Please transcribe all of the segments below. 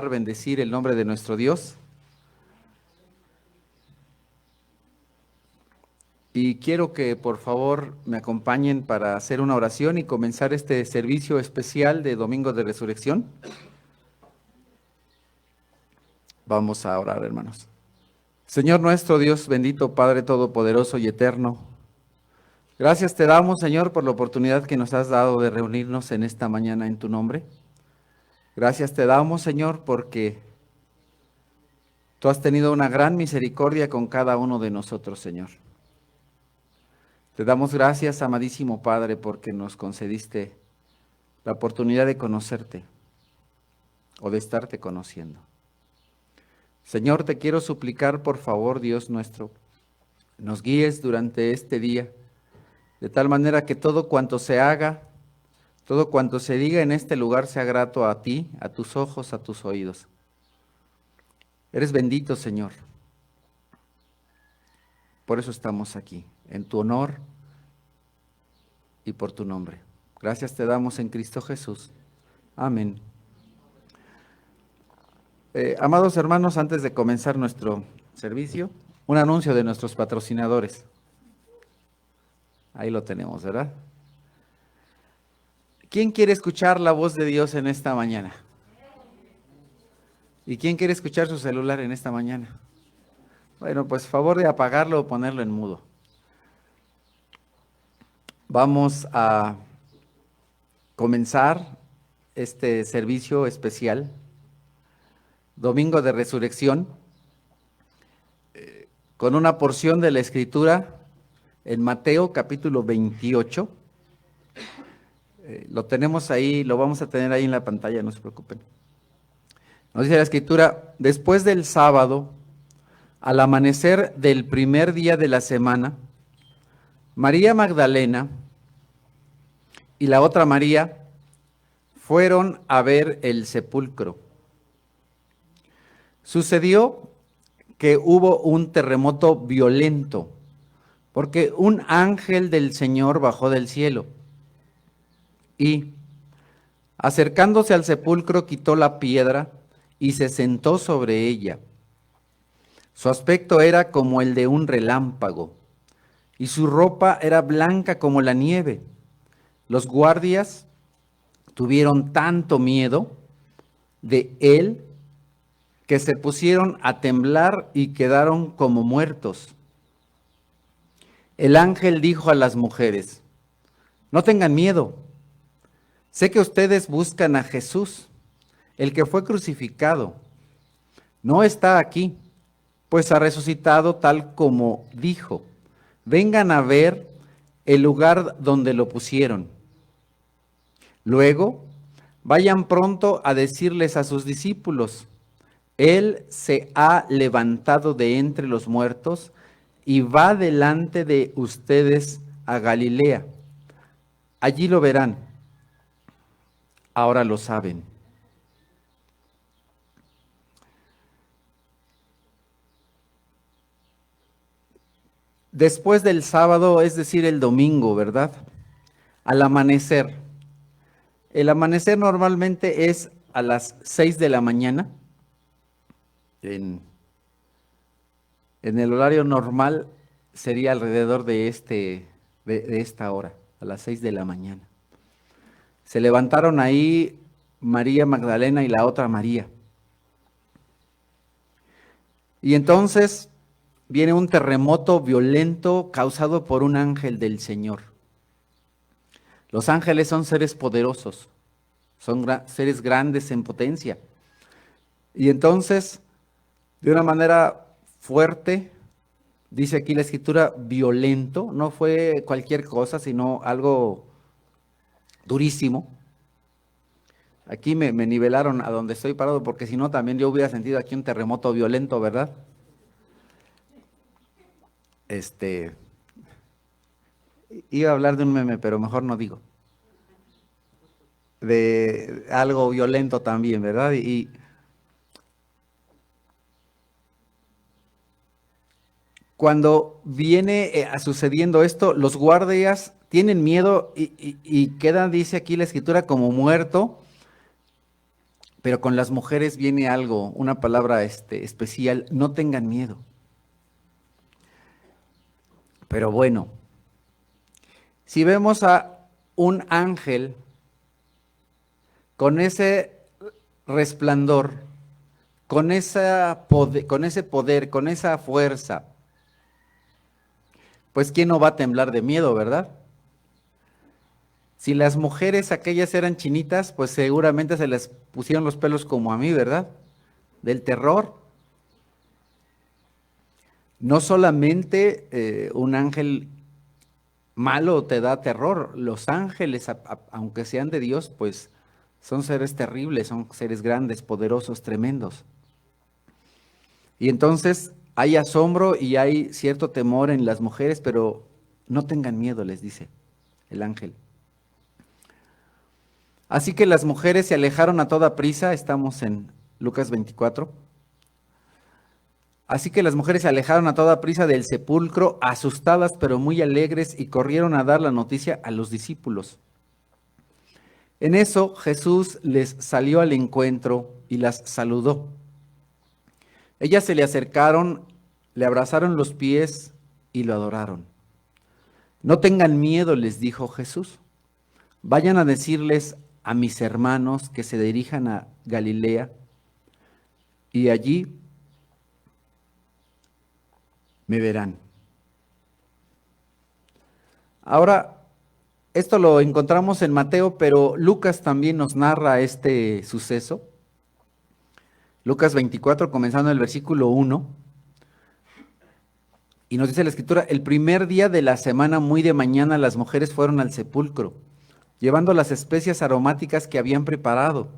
Bendecir el nombre de nuestro Dios. Y quiero que por favor me acompañen para hacer una oración y comenzar este servicio especial de Domingo de Resurrección. Vamos a orar, hermanos. Señor nuestro Dios bendito, Padre todopoderoso y eterno, gracias te damos, Señor, por la oportunidad que nos has dado de reunirnos en esta mañana en tu nombre. Gracias te damos, Señor, porque tú has tenido una gran misericordia con cada uno de nosotros, Señor. Te damos gracias, amadísimo Padre, porque nos concediste la oportunidad de conocerte o de estarte conociendo. Señor, te quiero suplicar, por favor, Dios nuestro, nos guíes durante este día, de tal manera que todo cuanto se haga, todo cuanto se diga en este lugar sea grato a ti, a tus ojos, a tus oídos. Eres bendito, Señor. Por eso estamos aquí, en tu honor y por tu nombre. Gracias te damos en Cristo Jesús. Amén. Amados hermanos, antes de comenzar nuestro servicio, un anuncio de nuestros patrocinadores. Ahí lo tenemos, ¿verdad? ¿Quién quiere escuchar la voz de Dios en esta mañana? ¿Y quién quiere escuchar su celular en esta mañana? Bueno, pues favor de apagarlo o ponerlo en mudo. Vamos a comenzar este servicio especial, Domingo de Resurrección, con una porción de la Escritura en Mateo capítulo 28. Lo tenemos ahí, lo vamos a tener ahí en la pantalla, no se preocupen. Nos dice la Escritura: después del sábado, al amanecer del primer día de la semana, María Magdalena y la otra María fueron a ver el sepulcro. Sucedió que hubo un terremoto violento, porque un ángel del Señor bajó del cielo y, acercándose al sepulcro, quitó la piedra y se sentó sobre ella. Su aspecto era como el de un relámpago, y su ropa era blanca como la nieve. Los guardias tuvieron tanto miedo de él que se pusieron a temblar y quedaron como muertos. El ángel dijo a las mujeres: no tengan miedo. Sé que ustedes buscan a Jesús, el que fue crucificado. No está aquí, pues ha resucitado tal como dijo. Vengan a ver el lugar donde lo pusieron. Luego, vayan pronto a decirles a sus discípulos: Él se ha levantado de entre los muertos y va delante de ustedes a Galilea. Allí lo verán. Ahora lo saben. Después del sábado, es decir, el domingo, ¿verdad? Al amanecer. El amanecer normalmente es a las 6 de la mañana. En el horario normal sería alrededor de esta hora, a las 6 de la mañana. Se levantaron ahí María Magdalena y la otra María. Y entonces viene un terremoto violento causado por un ángel del Señor. Los ángeles son seres poderosos, son seres grandes en potencia. Y entonces, de una manera fuerte, dice aquí la Escritura, violento, no fue cualquier cosa, sino algo durísimo. Aquí me nivelaron a donde estoy parado, porque si no también yo hubiera sentido aquí un terremoto violento, ¿verdad? Iba a hablar de un meme, pero mejor no digo. De algo violento también, ¿verdad? Y cuando viene sucediendo esto, los guardias tienen miedo y quedan, dice aquí la Escritura, como muerto, Pero con las mujeres viene algo, una palabra especial, no tengan miedo. Pero bueno, si vemos a un ángel con ese resplandor, con ese poder, con esa fuerza, pues ¿quién no va a temblar de miedo, verdad? Si las mujeres aquellas eran chinitas, pues seguramente se les pusieron los pelos como a mí, ¿verdad? Del terror. No solamente un ángel malo te da terror, los ángeles, aunque sean de Dios, pues son seres terribles, son seres grandes, poderosos, tremendos. Y entonces hay asombro y hay cierto temor en las mujeres, pero no tengan miedo, les dice el ángel. Así que las mujeres se alejaron a toda prisa, estamos en Lucas 24. Así que las mujeres se alejaron a toda prisa del sepulcro, asustadas pero muy alegres, y corrieron a dar la noticia a los discípulos. En eso Jesús les salió al encuentro y las saludó. Ellas se le acercaron, le abrazaron los pies y lo adoraron. No tengan miedo, les dijo Jesús. Vayan a decirles a mis hermanos que se dirijan a Galilea y allí me verán. Ahora, esto lo encontramos en Mateo, pero Lucas también nos narra este suceso. Lucas 24, comenzando en el versículo 1. Y nos dice la escritura, el primer día de la semana, muy de mañana, las mujeres fueron al sepulcro, llevando las especias aromáticas que habían preparado.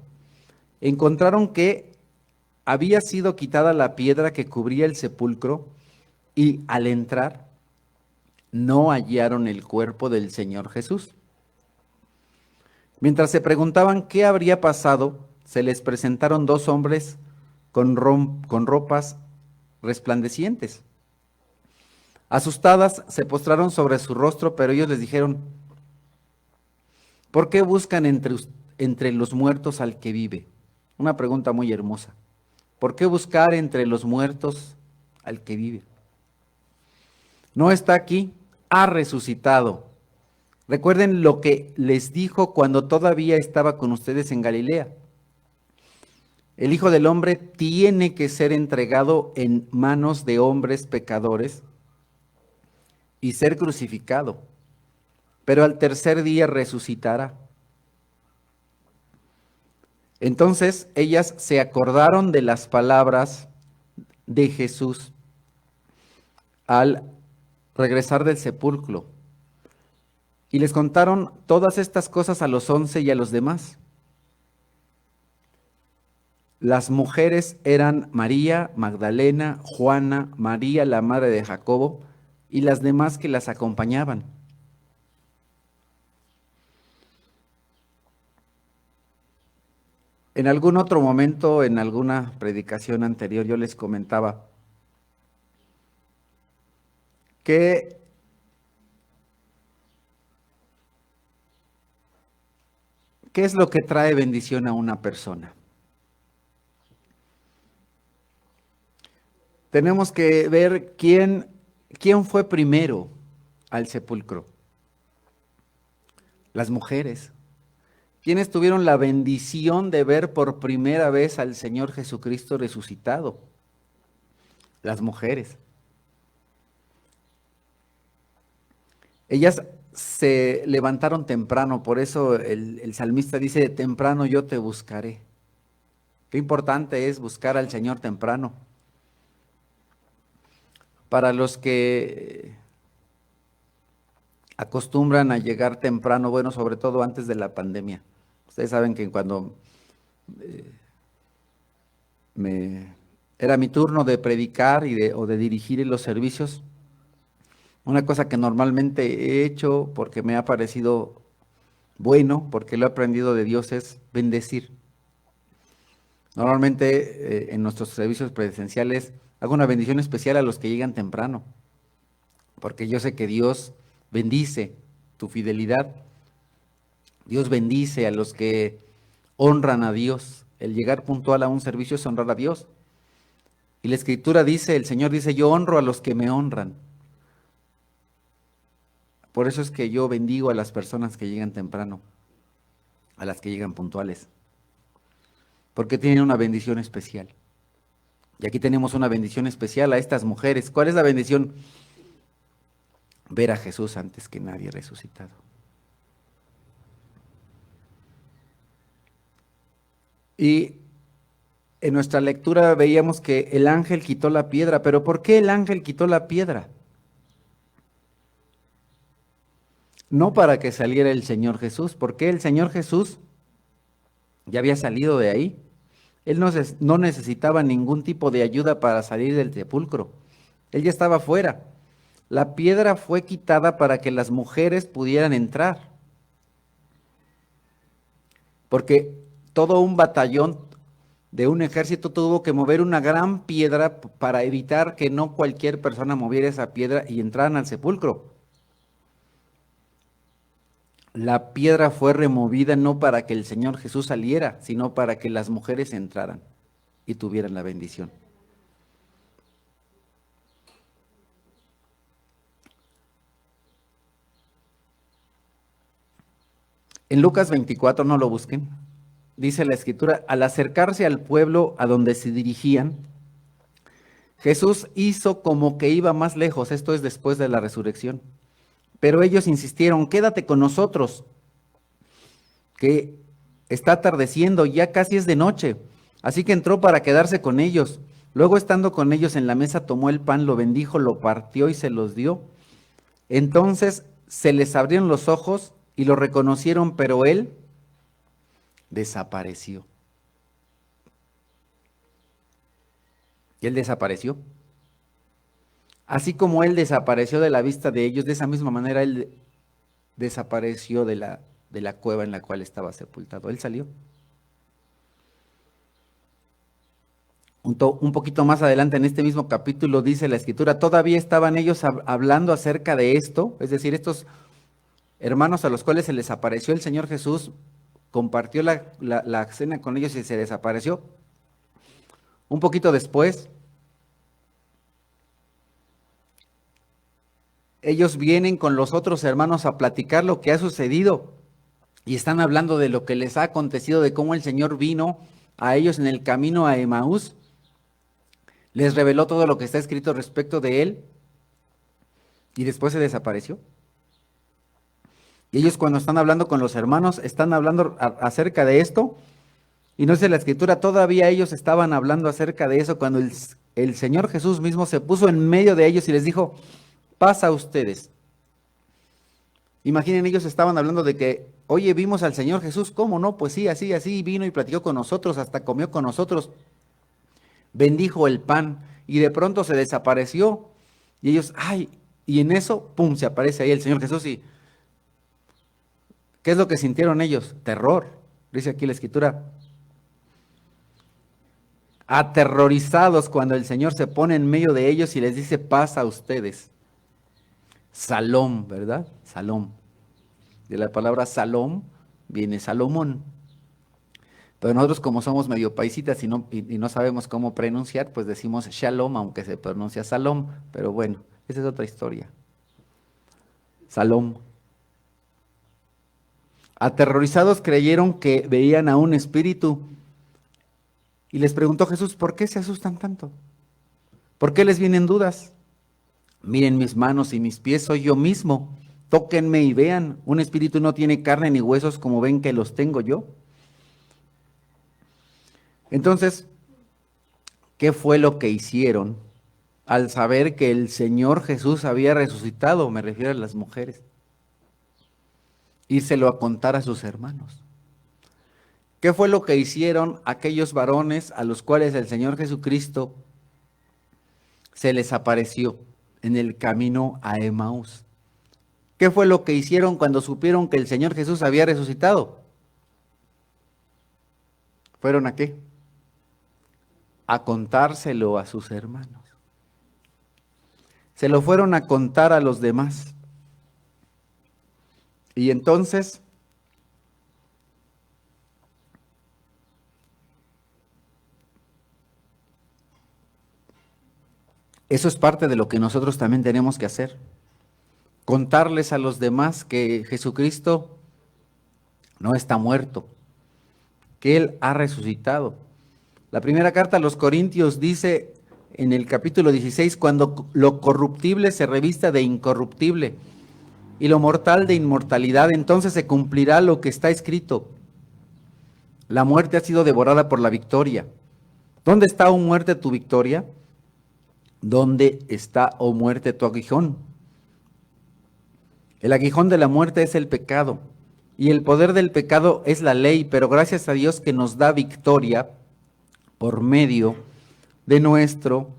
Encontraron que había sido quitada la piedra que cubría el sepulcro y al entrar no hallaron el cuerpo del Señor Jesús. Mientras se preguntaban qué habría pasado, se les presentaron dos hombres con ropas resplandecientes. Asustadas, se postraron sobre su rostro, pero ellos les dijeron, ¿por qué buscan entre los muertos al que vive? Una pregunta muy hermosa. ¿Por qué buscar entre los muertos al que vive? No está aquí, ha resucitado. Recuerden lo que les dijo cuando todavía estaba con ustedes en Galilea. El Hijo del Hombre tiene que ser entregado en manos de hombres pecadores y ser crucificado, pero al tercer día resucitará. Entonces ellas se acordaron de las palabras de Jesús al regresar del sepulcro y les contaron todas estas cosas a los 11 y a los demás. Las mujeres eran María Magdalena, Juana, María la madre de Jacobo y las demás que las acompañaban. En algún otro momento, en alguna predicación anterior, yo les comentaba que ¿qué es lo que trae bendición a una persona? Tenemos que ver quién fue primero al sepulcro. Las mujeres. ¿Quiénes tuvieron la bendición de ver por primera vez al Señor Jesucristo resucitado? Las mujeres. Ellas se levantaron temprano, por eso el salmista dice, temprano yo te buscaré. Qué importante es buscar al Señor temprano. Para los que acostumbran a llegar temprano, bueno, sobre todo antes de la pandemia. Ustedes saben que cuando era mi turno de predicar o de dirigir en los servicios, una cosa que normalmente he hecho porque me ha parecido bueno, porque lo he aprendido de Dios, es bendecir. Normalmente en nuestros servicios presenciales hago una bendición especial a los que llegan temprano, porque yo sé que Dios bendice tu fidelidad. Dios bendice a los que honran a Dios. El llegar puntual a un servicio es honrar a Dios. Y la Escritura dice, el Señor dice, yo honro a los que me honran. Por eso es que yo bendigo a las personas que llegan temprano, a las que llegan puntuales, porque tienen una bendición especial. Y aquí tenemos una bendición especial a estas mujeres. ¿Cuál es la bendición? Ver a Jesús antes que nadie resucitado. Y en nuestra lectura veíamos que el ángel quitó la piedra, pero ¿por qué el ángel quitó la piedra? No para que saliera el Señor Jesús, porque el Señor Jesús ya había salido de ahí. Él no necesitaba ningún tipo de ayuda para salir del sepulcro. Él ya estaba fuera. La piedra fue quitada para que las mujeres pudieran entrar, porque todo un batallón de un ejército tuvo que mover una gran piedra para evitar que no cualquier persona moviera esa piedra y entraran al sepulcro. La piedra fue removida no para que el Señor Jesús saliera, sino para que las mujeres entraran y tuvieran la bendición. En Lucas 24, no lo busquen, dice la Escritura, al acercarse al pueblo a donde se dirigían, Jesús hizo como que iba más lejos, esto es después de la resurrección, pero ellos insistieron, quédate con nosotros, que está atardeciendo, ya casi es de noche. Así que entró para quedarse con ellos. Luego, estando con ellos en la mesa, tomó el pan, lo bendijo, lo partió y se los dio. Entonces se les abrieron los ojos y lo reconocieron, pero él desapareció. Y él desapareció. Así como él desapareció de la vista de ellos, de esa misma manera él desapareció de la cueva en la cual estaba sepultado. Él salió. Un poquito más adelante en este mismo capítulo dice la Escritura, todavía estaban ellos hablando acerca de esto, es decir, estos hermanos a los cuales se les apareció el Señor Jesús, compartió la cena con ellos y se desapareció. Un poquito después, ellos vienen con los otros hermanos a platicar lo que ha sucedido y están hablando de lo que les ha acontecido, de cómo el Señor vino a ellos en el camino a Emaús. Les reveló todo lo que está escrito respecto de él y después se desapareció. Y ellos cuando están hablando con los hermanos, están hablando acerca de esto. Y no sé, la Escritura, todavía ellos estaban hablando acerca de eso cuando el Señor Jesús mismo se puso en medio de ellos y les dijo, pasa a ustedes. Imaginen, ellos estaban hablando de que, oye, vimos al Señor Jesús, ¿cómo no? Pues sí, así, así, vino y platicó con nosotros, hasta comió con nosotros. Bendijo el pan y de pronto se desapareció y ellos, ay, y en eso, pum, se aparece ahí el Señor Jesús y ¿qué es lo que sintieron ellos? Terror, dice aquí la Escritura. Aterrorizados cuando el Señor se pone en medio de ellos y les dice, paz a ustedes. Salom, ¿verdad? Salom. De la palabra Salom viene Salomón. Pero nosotros como somos medio paisitas y no sabemos cómo pronunciar, pues decimos Shalom, aunque se pronuncia Salom. Pero bueno, esa es otra historia. Salom. Aterrorizados creyeron que veían a un espíritu. Y les preguntó Jesús, ¿por qué se asustan tanto? ¿Por qué les vienen dudas? Miren mis manos y mis pies, soy yo mismo. Tóquenme y vean. Un espíritu no tiene carne ni huesos como ven que los tengo yo. Entonces, ¿qué fue lo que hicieron al saber que el Señor Jesús había resucitado? Me refiero a las mujeres. Írselo a contar a sus hermanos. ¿Qué fue lo que hicieron aquellos varones a los cuales el Señor Jesucristo se les apareció en el camino a Emaús? ¿Qué fue lo que hicieron cuando supieron que el Señor Jesús había resucitado? ¿Fueron a qué? A contárselo a sus hermanos. Se lo fueron a contar a los demás. Y entonces Eso es parte de lo que nosotros también tenemos que hacer. Contarles a los demás que Jesucristo no está muerto, que Él ha resucitado. La primera carta a los Corintios dice en el capítulo 16, cuando lo corruptible se revista de incorruptible y lo mortal de inmortalidad, entonces se cumplirá lo que está escrito. La muerte ha sido devorada por la victoria. ¿Dónde está, oh muerte, tu victoria? ¿Dónde está, oh muerte, tu aguijón? El aguijón de la muerte es el pecado, y el poder del pecado es la ley, pero gracias a Dios que nos da victoria por medio de nuestro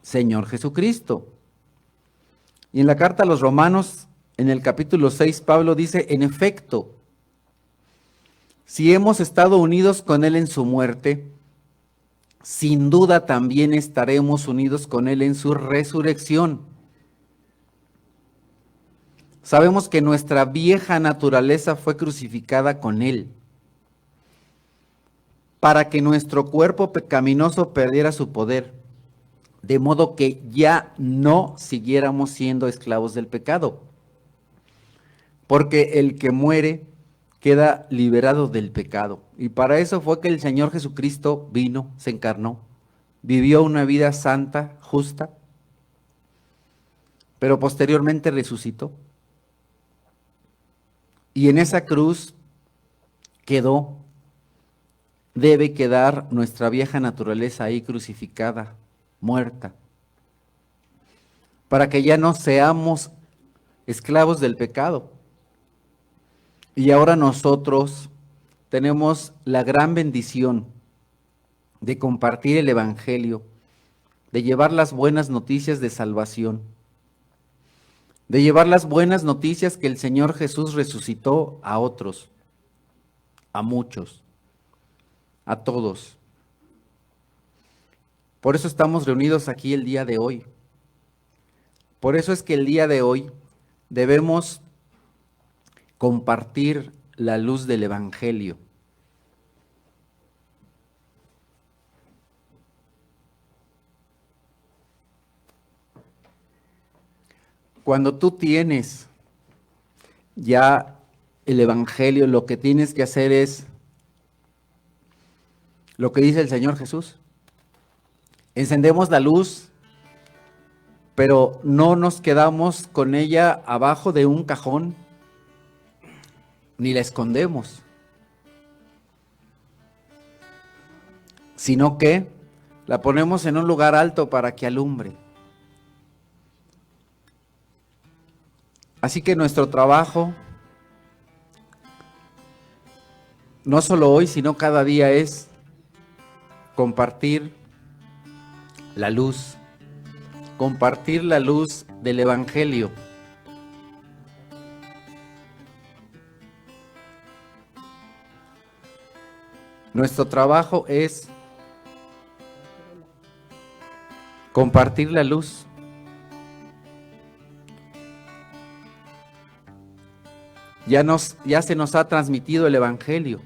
Señor Jesucristo. Y en la carta a los Romanos, en el capítulo 6, Pablo dice, en efecto, si hemos estado unidos con Él en su muerte, sin duda también estaremos unidos con Él en su resurrección. Sabemos que nuestra vieja naturaleza fue crucificada con Él, para que nuestro cuerpo pecaminoso perdiera su poder, de modo que ya no siguiéramos siendo esclavos del pecado. Porque el que muere queda liberado del pecado. Y para eso fue que el Señor Jesucristo vino, se encarnó, vivió una vida santa, justa, pero posteriormente resucitó. Y en esa cruz debe quedar nuestra vieja naturaleza ahí crucificada, muerta, para que ya no seamos esclavos del pecado. Y ahora nosotros tenemos la gran bendición de compartir el Evangelio, de llevar las buenas noticias de salvación, de llevar las buenas noticias que el Señor Jesús resucitó a otros, a muchos, a todos. Por eso estamos reunidos aquí el día de hoy. Por eso es que el día de hoy debemos compartir la luz del Evangelio. Cuando tú tienes ya el Evangelio, lo que tienes que hacer es lo que dice el Señor Jesús. Encendemos la luz, pero no nos quedamos con ella abajo de un cajón, ni la escondemos, sino que la ponemos en un lugar alto para que alumbre. Así que nuestro trabajo, no solo hoy, sino cada día, es compartir la luz del Evangelio. Nuestro trabajo es compartir la luz. Ya se nos ha transmitido el Evangelio.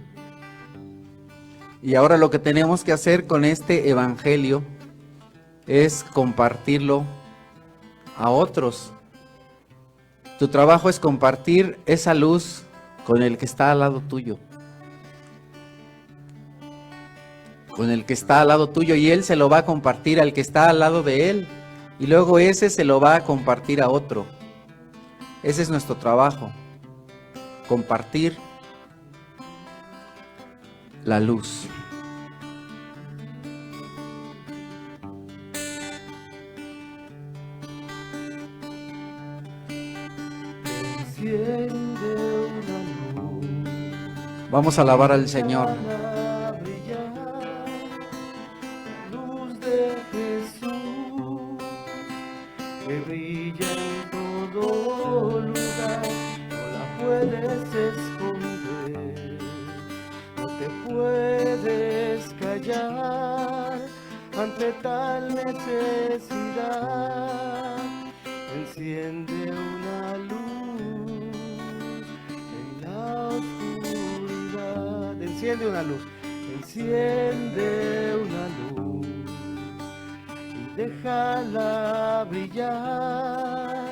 Y ahora lo que tenemos que hacer con este Evangelio es compartirlo a otros. Tu trabajo es compartir esa luz con el que está al lado tuyo. Con el que está al lado tuyo, y él se lo va a compartir al que está al lado de él. Y luego ese se lo va a compartir a otro. Ese es nuestro trabajo. Compartir la luz. Vamos a alabar al Señor. Luz de Jesús que brilla en todo lugar, no la puedes esconder, no te puedes callar ante tal necesidad. Enciende una luz en la oscuridad. Enciende una luz déjala brillar,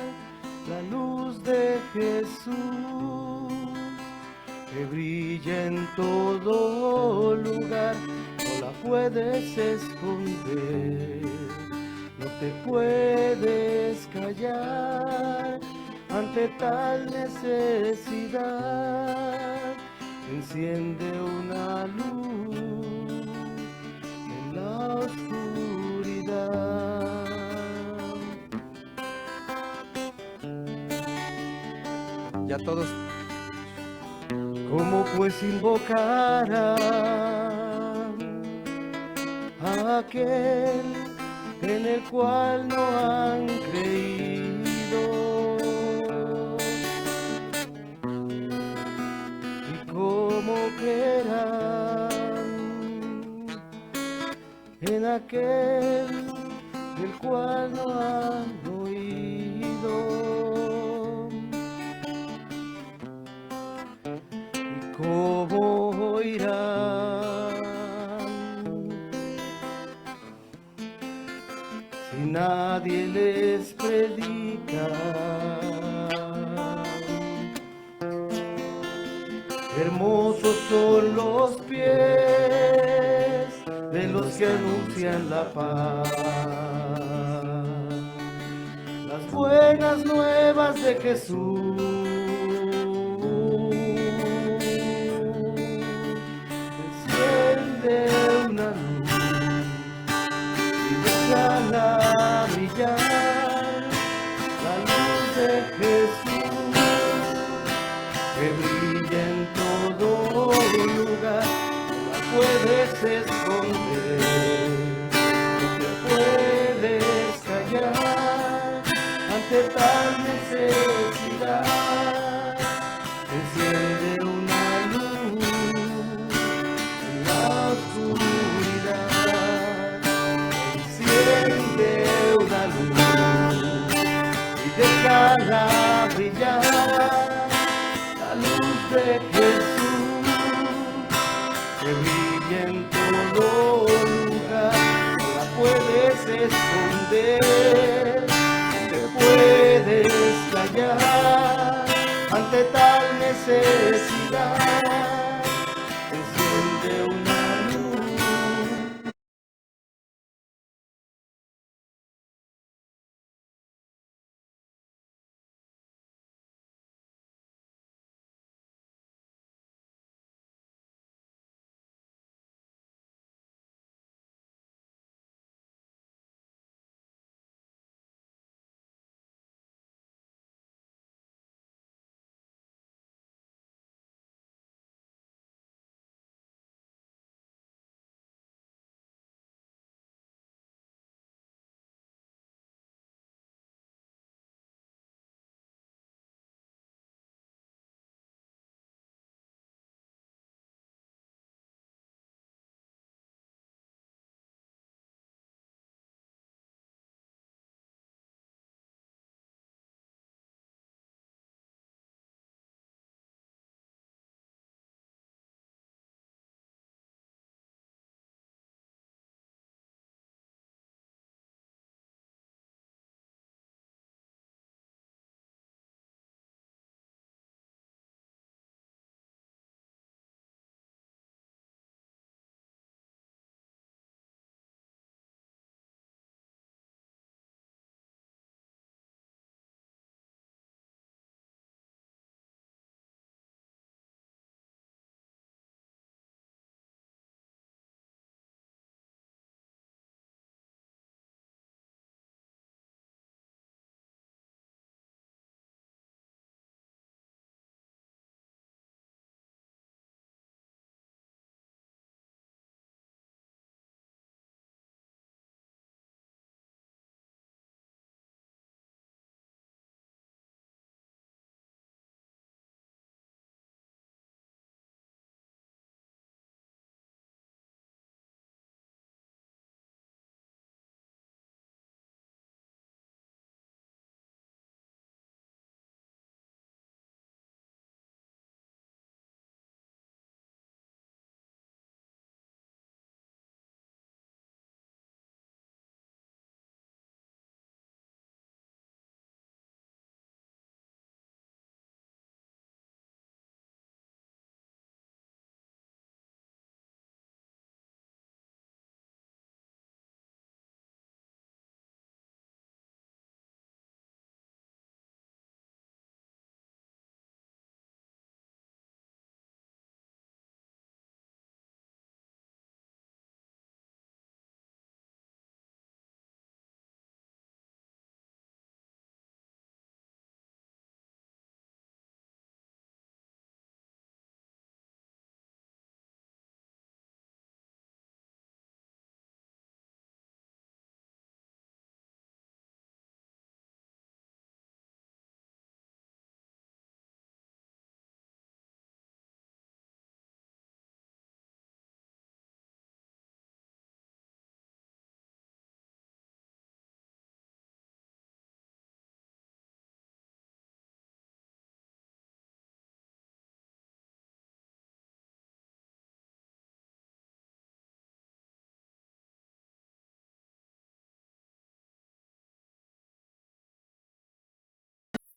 la luz de Jesús, que brilla en todo lugar, no la puedes esconder, no te puedes callar ante tal necesidad. Enciende una luz en la oscuridad. Ya todos. ¿Cómo pues invocarán a aquel en el cual no han creído? ¿Y cómo creerán en aquel del cual no han oído? ¿Cómo oirán si nadie les predica? Hermosos son los pies de los que anuncian la paz, las buenas nuevas de Jesús. Enciende una luz y déjala brillar, la luz de Jesús, que brilla en todo lugar, no la puedes esconder, no te puedes callar ante tal necesidad. Enciende una luz en la oscuridad, enciende una luz y déjala brillar, la luz de Jesús, que brilla en todo lugar, no la puedes esconder, no te puedes callar ante tal necesidad. Enciende una luz.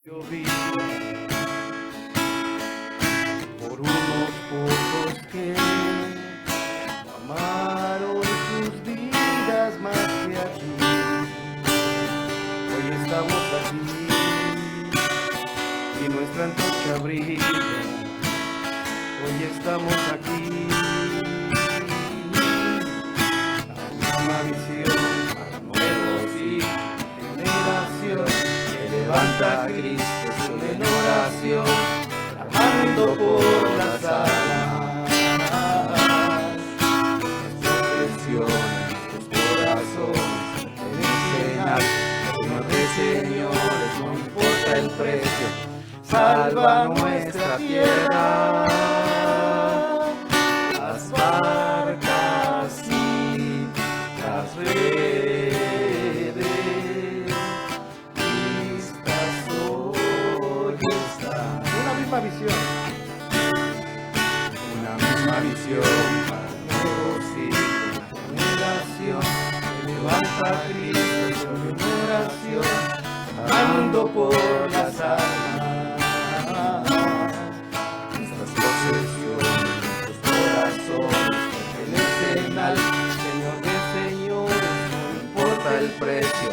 Yo vivo por unos pocos que amaron sus vidas más que a ti. Hoy estamos aquí y nuestra antorcha brilla. Hoy estamos aquí. La misma visión para nuevos y generación que levanta a Cristo en oración, clamando por las almas. Nuestra presión en nuestros corazones, enseñar, Señor de señores, no importa el precio, salva nuestra tierra. Las barcas y las redes, listas hoy están. Una misma visión para nuevos hijos, una generación que levanta a Cristo en oración, amando por las almas. Nuestras posesiones, nuestros corazones, pertenecen al Señor de señores, no importa el precio,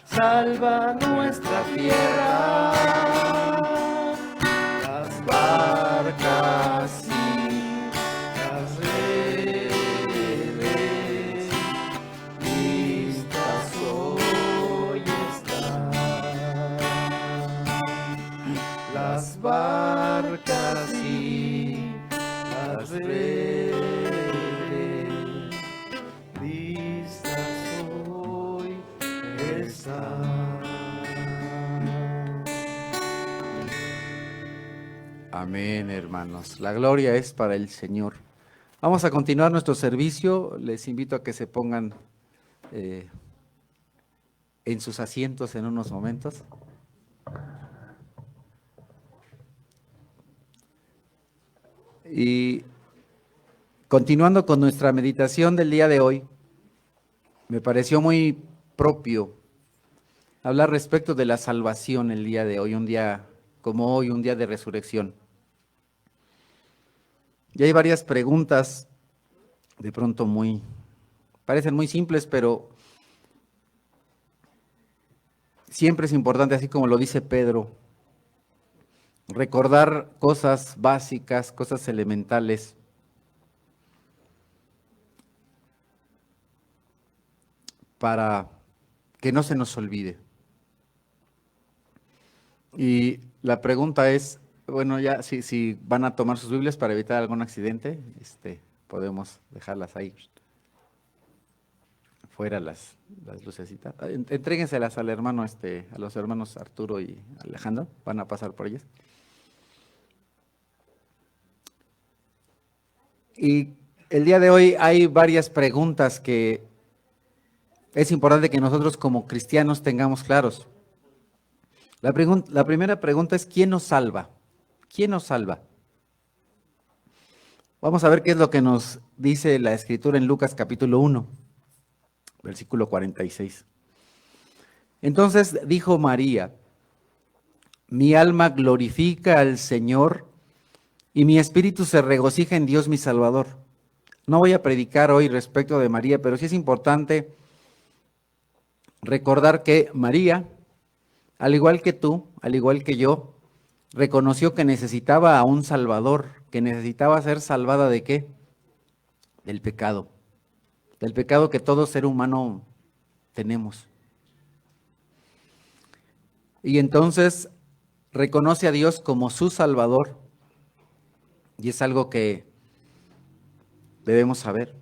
salva nuestra tierra. Las barcas y las redes, listas hoy están. Las barcas y las redes, listas hoy están. Amén, hermanos. La gloria es para el Señor. Vamos a continuar nuestro servicio. Les invito a que se pongan en sus asientos en unos momentos. Y continuando con nuestra meditación del día de hoy, me pareció muy propio hablar respecto de la salvación el día de hoy, un día como hoy, un día de resurrección. Y hay varias preguntas, de pronto parecen muy simples, pero siempre es importante, así como lo dice Pedro, recordar cosas básicas, cosas elementales, para que no se nos olvide. Y la pregunta es, bueno, ya si van a tomar sus Biblias para evitar algún accidente, podemos dejarlas ahí fuera las lucecitas. Entréguenselas al hermano, a los hermanos Arturo y Alejandro, van a pasar por ellas. Y el día de hoy hay varias preguntas que es importante que nosotros como cristianos tengamos claros. La primera pregunta es, ¿quién nos salva? ¿Quién nos salva? Vamos a ver qué es lo que nos dice la Escritura en Lucas capítulo 1, versículo 46. Entonces dijo María, mi alma glorifica al Señor y mi espíritu se regocija en Dios mi Salvador. No voy a predicar hoy respecto de María, pero sí es importante recordar que María, al igual que tú, al igual que yo, reconoció que necesitaba a un Salvador, que necesitaba ser salvada ¿de qué? Del pecado que todo ser humano tenemos. Y entonces reconoce a Dios como su Salvador, y es algo que debemos saber.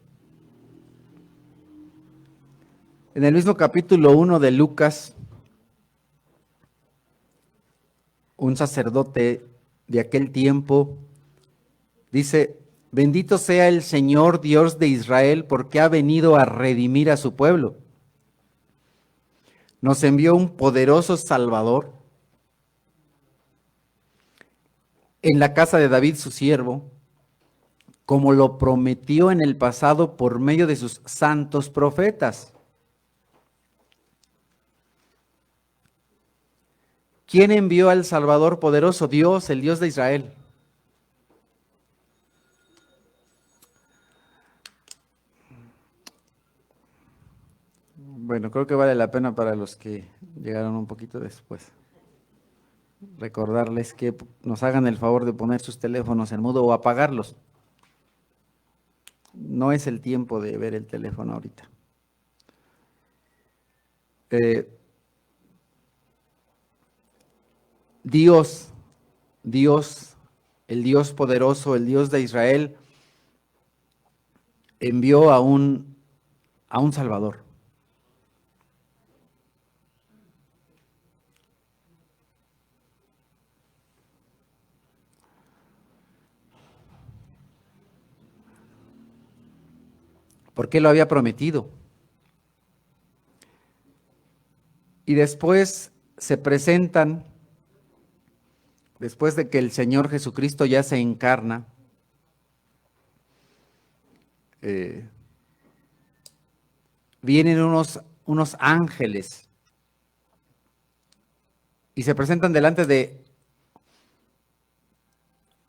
En el mismo capítulo 1 de Lucas, un sacerdote de aquel tiempo dice, bendito sea el Señor Dios de Israel, porque ha venido a redimir a su pueblo. Nos envió un poderoso Salvador en la casa de David su siervo, como lo prometió en el pasado por medio de sus santos profetas. ¿Quién envió al Salvador poderoso? Dios, el Dios de Israel. Bueno, creo que vale la pena para los que llegaron un poquito después recordarles que nos hagan el favor de poner sus teléfonos en mudo o apagarlos. No es el tiempo de ver el teléfono ahorita. Dios, el Dios poderoso, el Dios de Israel, envió a un Salvador. Porque lo había prometido. Y después se presentan, después de que el Señor Jesucristo ya se encarna, vienen unos ángeles y se presentan delante de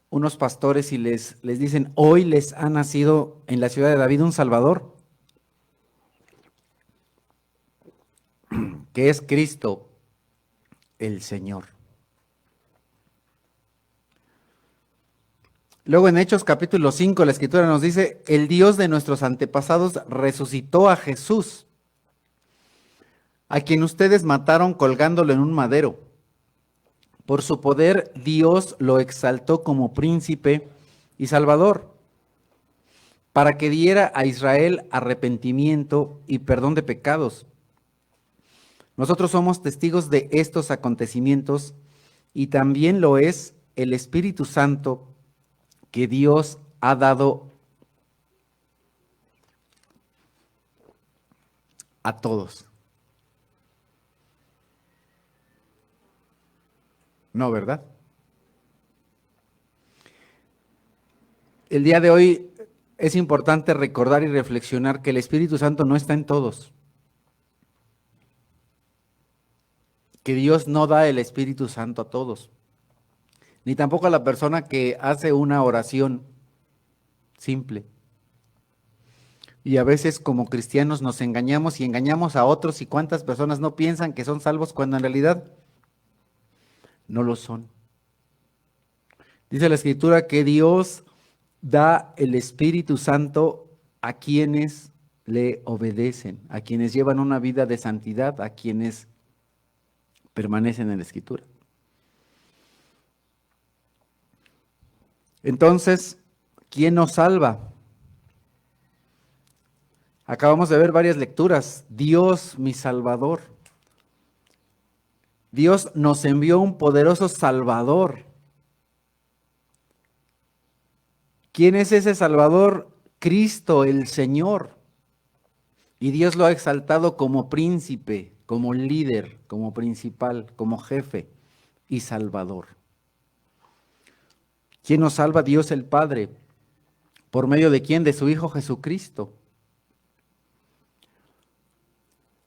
unos pastores y les dicen: hoy les ha nacido en la ciudad de David un Salvador, que es Cristo el Señor. Luego en Hechos capítulo 5 la Escritura nos dice: el Dios de nuestros antepasados resucitó a Jesús, a quien ustedes mataron colgándolo en un madero. Por su poder Dios lo exaltó como príncipe y salvador, para que diera a Israel arrepentimiento y perdón de pecados. Nosotros somos testigos de estos acontecimientos y también lo es el Espíritu Santo que Dios ha dado a todos. No, ¿verdad? El día de hoy es importante recordar y reflexionar que el Espíritu Santo no está en todos. Que Dios no da el Espíritu Santo a todos. Ni tampoco a la persona que hace una oración simple. Y a veces como cristianos nos engañamos y engañamos a otros, y cuántas personas no piensan que son salvos cuando en realidad no lo son. Dice la Escritura que Dios da el Espíritu Santo a quienes le obedecen, a quienes llevan una vida de santidad, a quienes permanecen en la Escritura. Entonces, ¿quién nos salva? Acabamos de ver varias lecturas. Dios, mi Salvador. Dios nos envió un poderoso Salvador. ¿Quién es ese Salvador? Cristo, el Señor. Y Dios lo ha exaltado como príncipe, como líder, como principal, como jefe y Salvador. ¿Quién nos salva? Dios el Padre. ¿Por medio de quién? De su Hijo Jesucristo.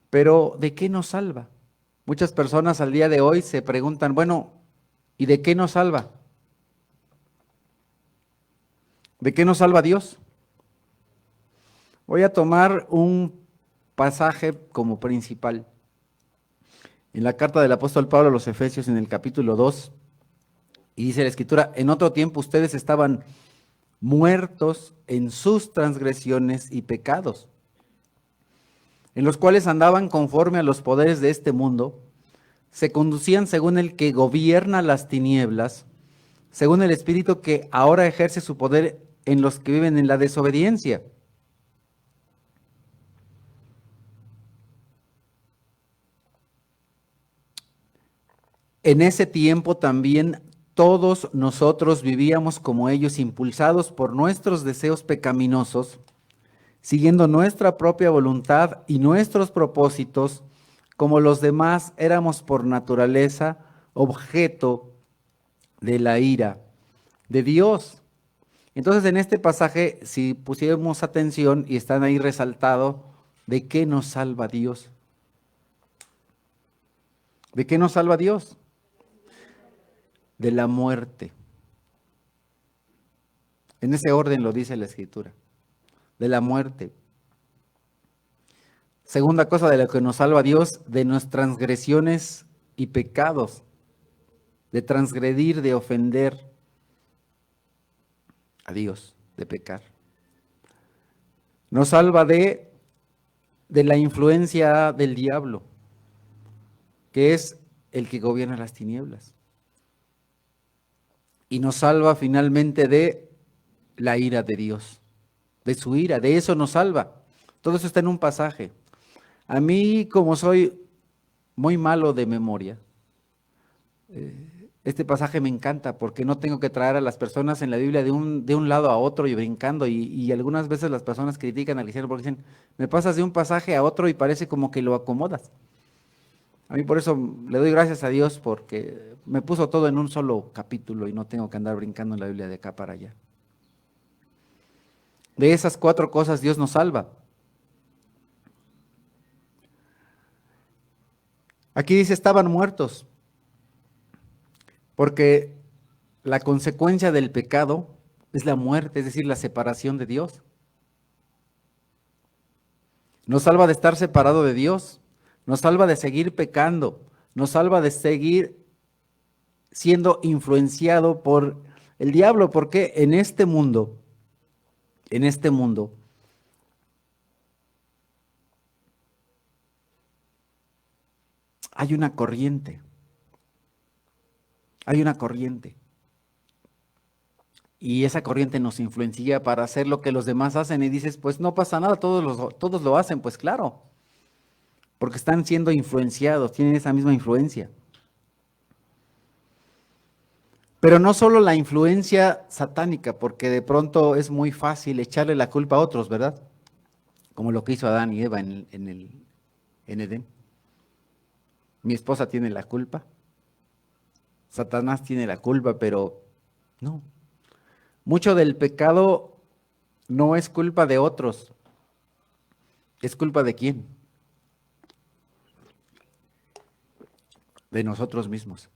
Pero ¿de qué nos salva? Muchas personas al día de hoy se preguntan: bueno, ¿y de qué nos salva? ¿De qué nos salva Dios? Voy a tomar un pasaje como principal. En la carta del apóstol Pablo a los Efesios, en el capítulo 2, y dice la Escritura: en otro tiempo ustedes estaban muertos en sus transgresiones y pecados, en los cuales andaban conforme a los poderes de este mundo, se conducían según el que gobierna las tinieblas, según el espíritu que ahora ejerce su poder en los que viven en la desobediencia. En ese tiempo también todos nosotros vivíamos como ellos, impulsados por nuestros deseos pecaminosos, siguiendo nuestra propia voluntad y nuestros propósitos. Como los demás, éramos por naturaleza objeto de la ira de Dios. Entonces, en este pasaje, si pusiéramos atención, y están ahí resaltado, ¿de qué nos salva Dios? ¿De qué nos salva Dios? de la muerte. En ese orden lo dice la Escritura, de la muerte. Segunda cosa de la que nos salva Dios, de nuestras transgresiones y pecados, de transgredir, de ofender a Dios, de pecar. Nos salva de la influencia del diablo, que es el que gobierna las tinieblas. Y nos salva finalmente de la ira de Dios, de su ira, de eso nos salva. Todo eso está en un pasaje. A mí, como soy muy malo de memoria, este pasaje me encanta porque no tengo que traer a las personas en la Biblia de un lado a otro y brincando. Y algunas veces las personas critican al cristiano porque dicen, me pasas de un pasaje a otro y parece como que lo acomodas. A mí por eso le doy gracias a Dios porque me puso todo en un solo capítulo y no tengo que andar brincando en la Biblia de acá para allá. De esas 4 cosas Dios nos salva. Aquí dice, estaban muertos, porque la consecuencia del pecado es la muerte, es decir, la separación de Dios. Nos salva de estar separado de Dios, nos salva de seguir pecando, nos salva de seguir siendo influenciado por el diablo, porque en este mundo, hay una corriente. Hay una corriente. Y esa corriente nos influencia para hacer lo que los demás hacen. Y dices, pues no pasa nada, todos lo hacen. Pues claro, porque están siendo influenciados, tienen esa misma influencia. Pero no solo la influencia satánica, porque de pronto es muy fácil echarle la culpa a otros, ¿verdad? Como lo que hizo Adán y Eva en Edén. Mi esposa tiene la culpa, Satanás tiene la culpa, pero no. Mucho del pecado no es culpa de otros, es culpa de quién, de nosotros mismos,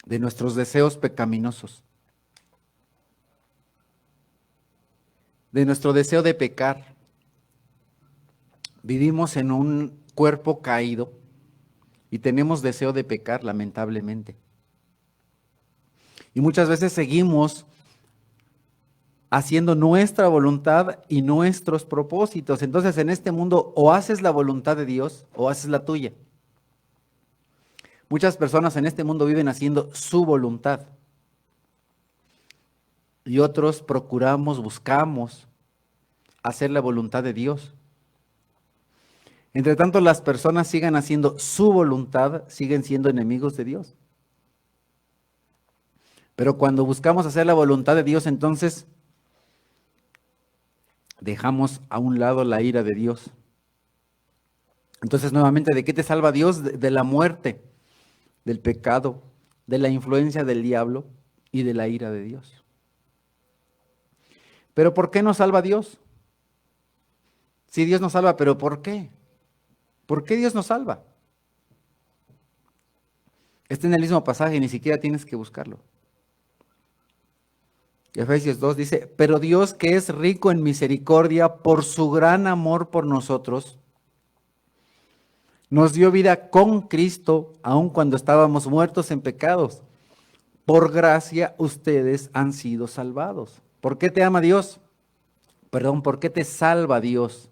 de nuestros deseos pecaminosos, de nuestro deseo de pecar. Vivimos en un cuerpo caído y tenemos deseo de pecar, lamentablemente. Y muchas veces seguimos haciendo nuestra voluntad y nuestros propósitos. Entonces, en este mundo o haces la voluntad de Dios o haces la tuya. Muchas personas en este mundo viven haciendo su voluntad. Y otros buscamos hacer la voluntad de Dios. Entre tanto, las personas sigan haciendo su voluntad, siguen siendo enemigos de Dios. Pero cuando buscamos hacer la voluntad de Dios, entonces dejamos a un lado la ira de Dios. Entonces, nuevamente, ¿de qué te salva Dios? De la muerte, del pecado, de la influencia del diablo y de la ira de Dios. Pero ¿por qué nos salva Dios? Sí, Dios nos salva, pero ¿por qué? ¿Por qué Dios nos salva? Está en el mismo pasaje, ni siquiera tienes que buscarlo. Efesios 2 dice, pero Dios, que es rico en misericordia por su gran amor por nosotros, nos dio vida con Cristo, aun cuando estábamos muertos en pecados. Por gracia ustedes han sido salvados. ¿Por qué te ama Dios? ¿Por qué te salva Dios?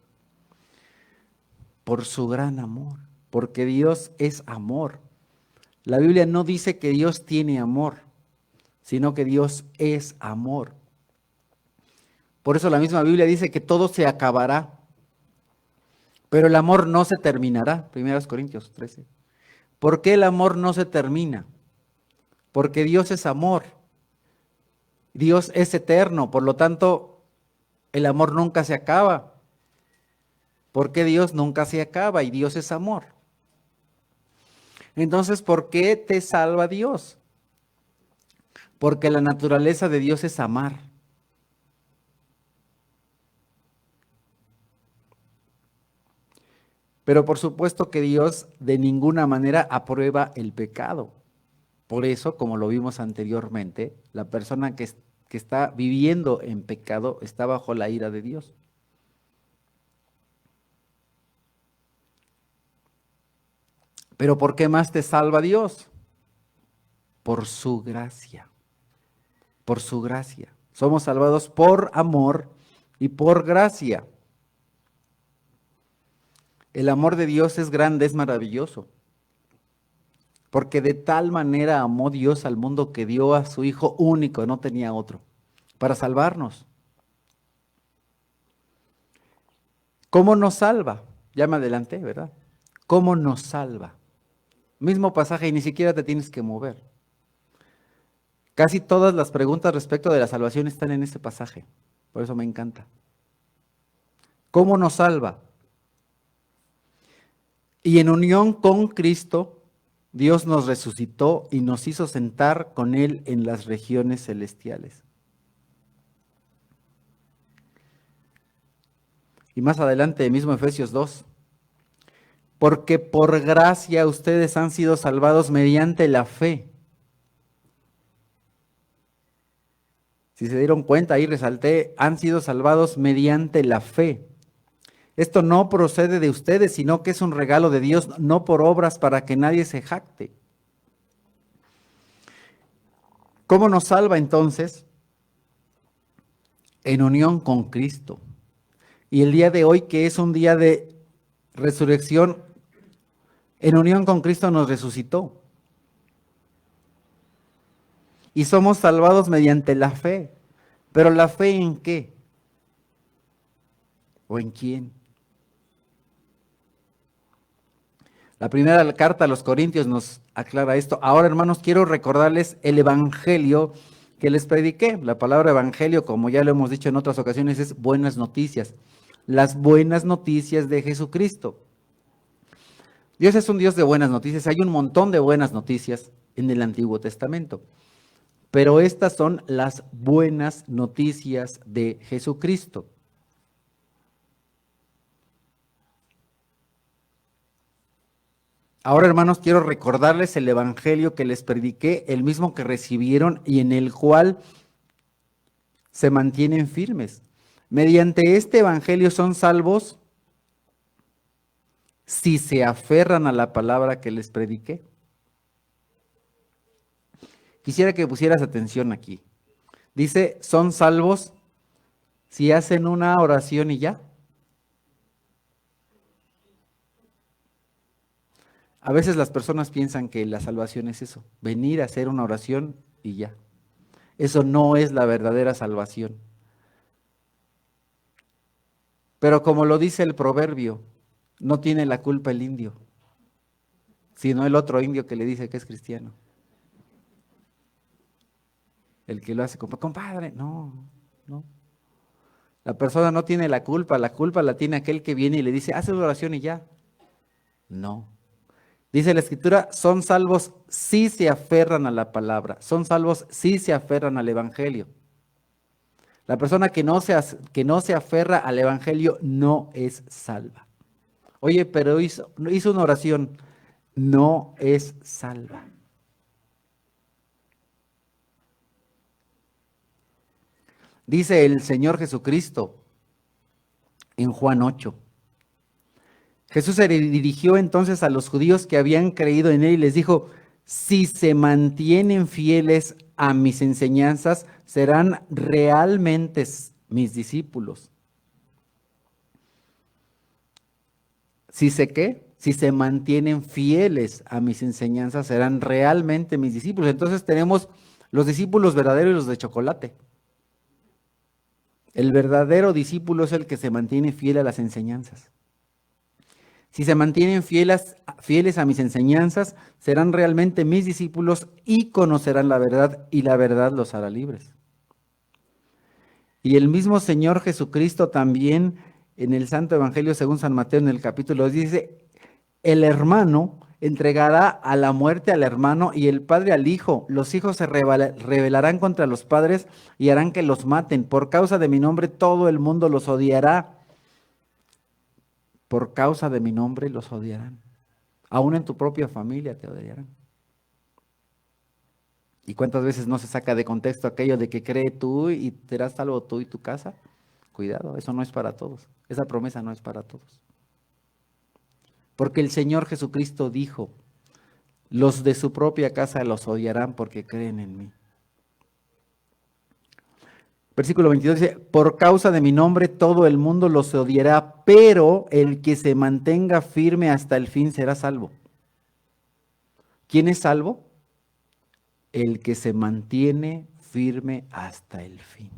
Por su gran amor, porque Dios es amor. La Biblia no dice que Dios tiene amor, sino que Dios es amor. Por eso la misma Biblia dice que todo se acabará, pero el amor no se terminará. 1 Corintios 13. ¿Por qué el amor no se termina? Porque Dios es amor. Dios es eterno, por lo tanto, el amor nunca se acaba. Porque Dios nunca se acaba y Dios es amor. Entonces, ¿por qué te salva Dios? Porque la naturaleza de Dios es amar. Pero por supuesto que Dios de ninguna manera aprueba el pecado, Por eso, como lo vimos anteriormente, la persona que está viviendo en pecado está bajo la ira de Dios. Pero ¿por qué más te salva Dios? Por su gracia. Por su gracia. Somos salvados por amor y por gracia. El amor de Dios es grande, es maravilloso. Porque de tal manera amó Dios al mundo que dio a su Hijo único, no tenía otro, para salvarnos. ¿Cómo nos salva? Ya me adelanté, ¿verdad? ¿Cómo nos salva? Mismo pasaje y ni siquiera te tienes que mover. Casi todas las preguntas respecto de la salvación están en este pasaje. Por eso me encanta. ¿Cómo nos salva? Y en unión con Cristo, Dios nos resucitó y nos hizo sentar con Él en las regiones celestiales. Y más adelante, mismo Efesios 2. Porque por gracia ustedes han sido salvados mediante la fe. Si se dieron cuenta, ahí resalté, han sido salvados mediante la fe. Esto no procede de ustedes, sino que es un regalo de Dios, no por obras para que nadie se jacte. ¿Cómo nos salva entonces? En unión con Cristo. Y el día de hoy, que es un día de resurrección, en unión con Cristo nos resucitó. Y somos salvados mediante la fe. ¿Pero la fe en qué? ¿O en quién? La primera carta a los Corintios nos aclara esto. Ahora, hermanos, quiero recordarles el evangelio que les prediqué. La palabra evangelio, como ya lo hemos dicho en otras ocasiones, es buenas noticias. Las buenas noticias de Jesucristo. Dios es un Dios de buenas noticias. Hay un montón de buenas noticias en el Antiguo Testamento. Pero estas son las buenas noticias de Jesucristo. Ahora, hermanos, quiero recordarles el evangelio que les prediqué, el mismo que recibieron y en el cual se mantienen firmes. Mediante este evangelio son salvos si se aferran a la palabra que les prediqué. Quisiera que pusieras atención aquí. Dice, son salvos si hacen una oración y ya. A veces las personas piensan que la salvación es eso, venir a hacer una oración y ya. Eso no es la verdadera salvación. Pero como lo dice el proverbio, no tiene la culpa el indio, sino el otro indio que le dice que es cristiano. El que lo hace, compadre, no. La persona no tiene la culpa la tiene aquel que viene y le dice, haz una oración y ya. No. Dice la Escritura, son salvos si se aferran a la palabra, son salvos si se aferran al Evangelio. La persona que no se aferra al Evangelio no es salva. Oye, pero hizo una oración, no es salva. Dice el Señor Jesucristo en Juan 8. Jesús se dirigió entonces a los judíos que habían creído en él y les dijo, si se mantienen fieles a mis enseñanzas, serán realmente mis discípulos. Si se mantienen fieles a mis enseñanzas, serán realmente mis discípulos. Entonces tenemos los discípulos verdaderos y los de chocolate. El verdadero discípulo es el que se mantiene fiel a las enseñanzas. Si se mantienen fieles a mis enseñanzas, serán realmente mis discípulos y conocerán la verdad, y la verdad los hará libres. Y el mismo Señor Jesucristo también, en el Santo Evangelio según San Mateo, en el capítulo 10, dice, el hermano entregará a la muerte al hermano y el padre al hijo. Los hijos se rebelarán contra los padres y harán que los maten. Por causa de mi nombre todo el mundo los odiará. Por causa de mi nombre los odiarán. Aún en tu propia familia te odiarán. ¿Y cuántas veces no se saca de contexto aquello de que cree tú y serás salvo tú y tu casa? Cuidado, eso no es para todos. Esa promesa no es para todos. Porque el Señor Jesucristo dijo, los de su propia casa los odiarán porque creen en mí. Versículo 22 dice, por causa de mi nombre todo el mundo los odiará, pero el que se mantenga firme hasta el fin será salvo. ¿Quién es salvo? El que se mantiene firme hasta el fin.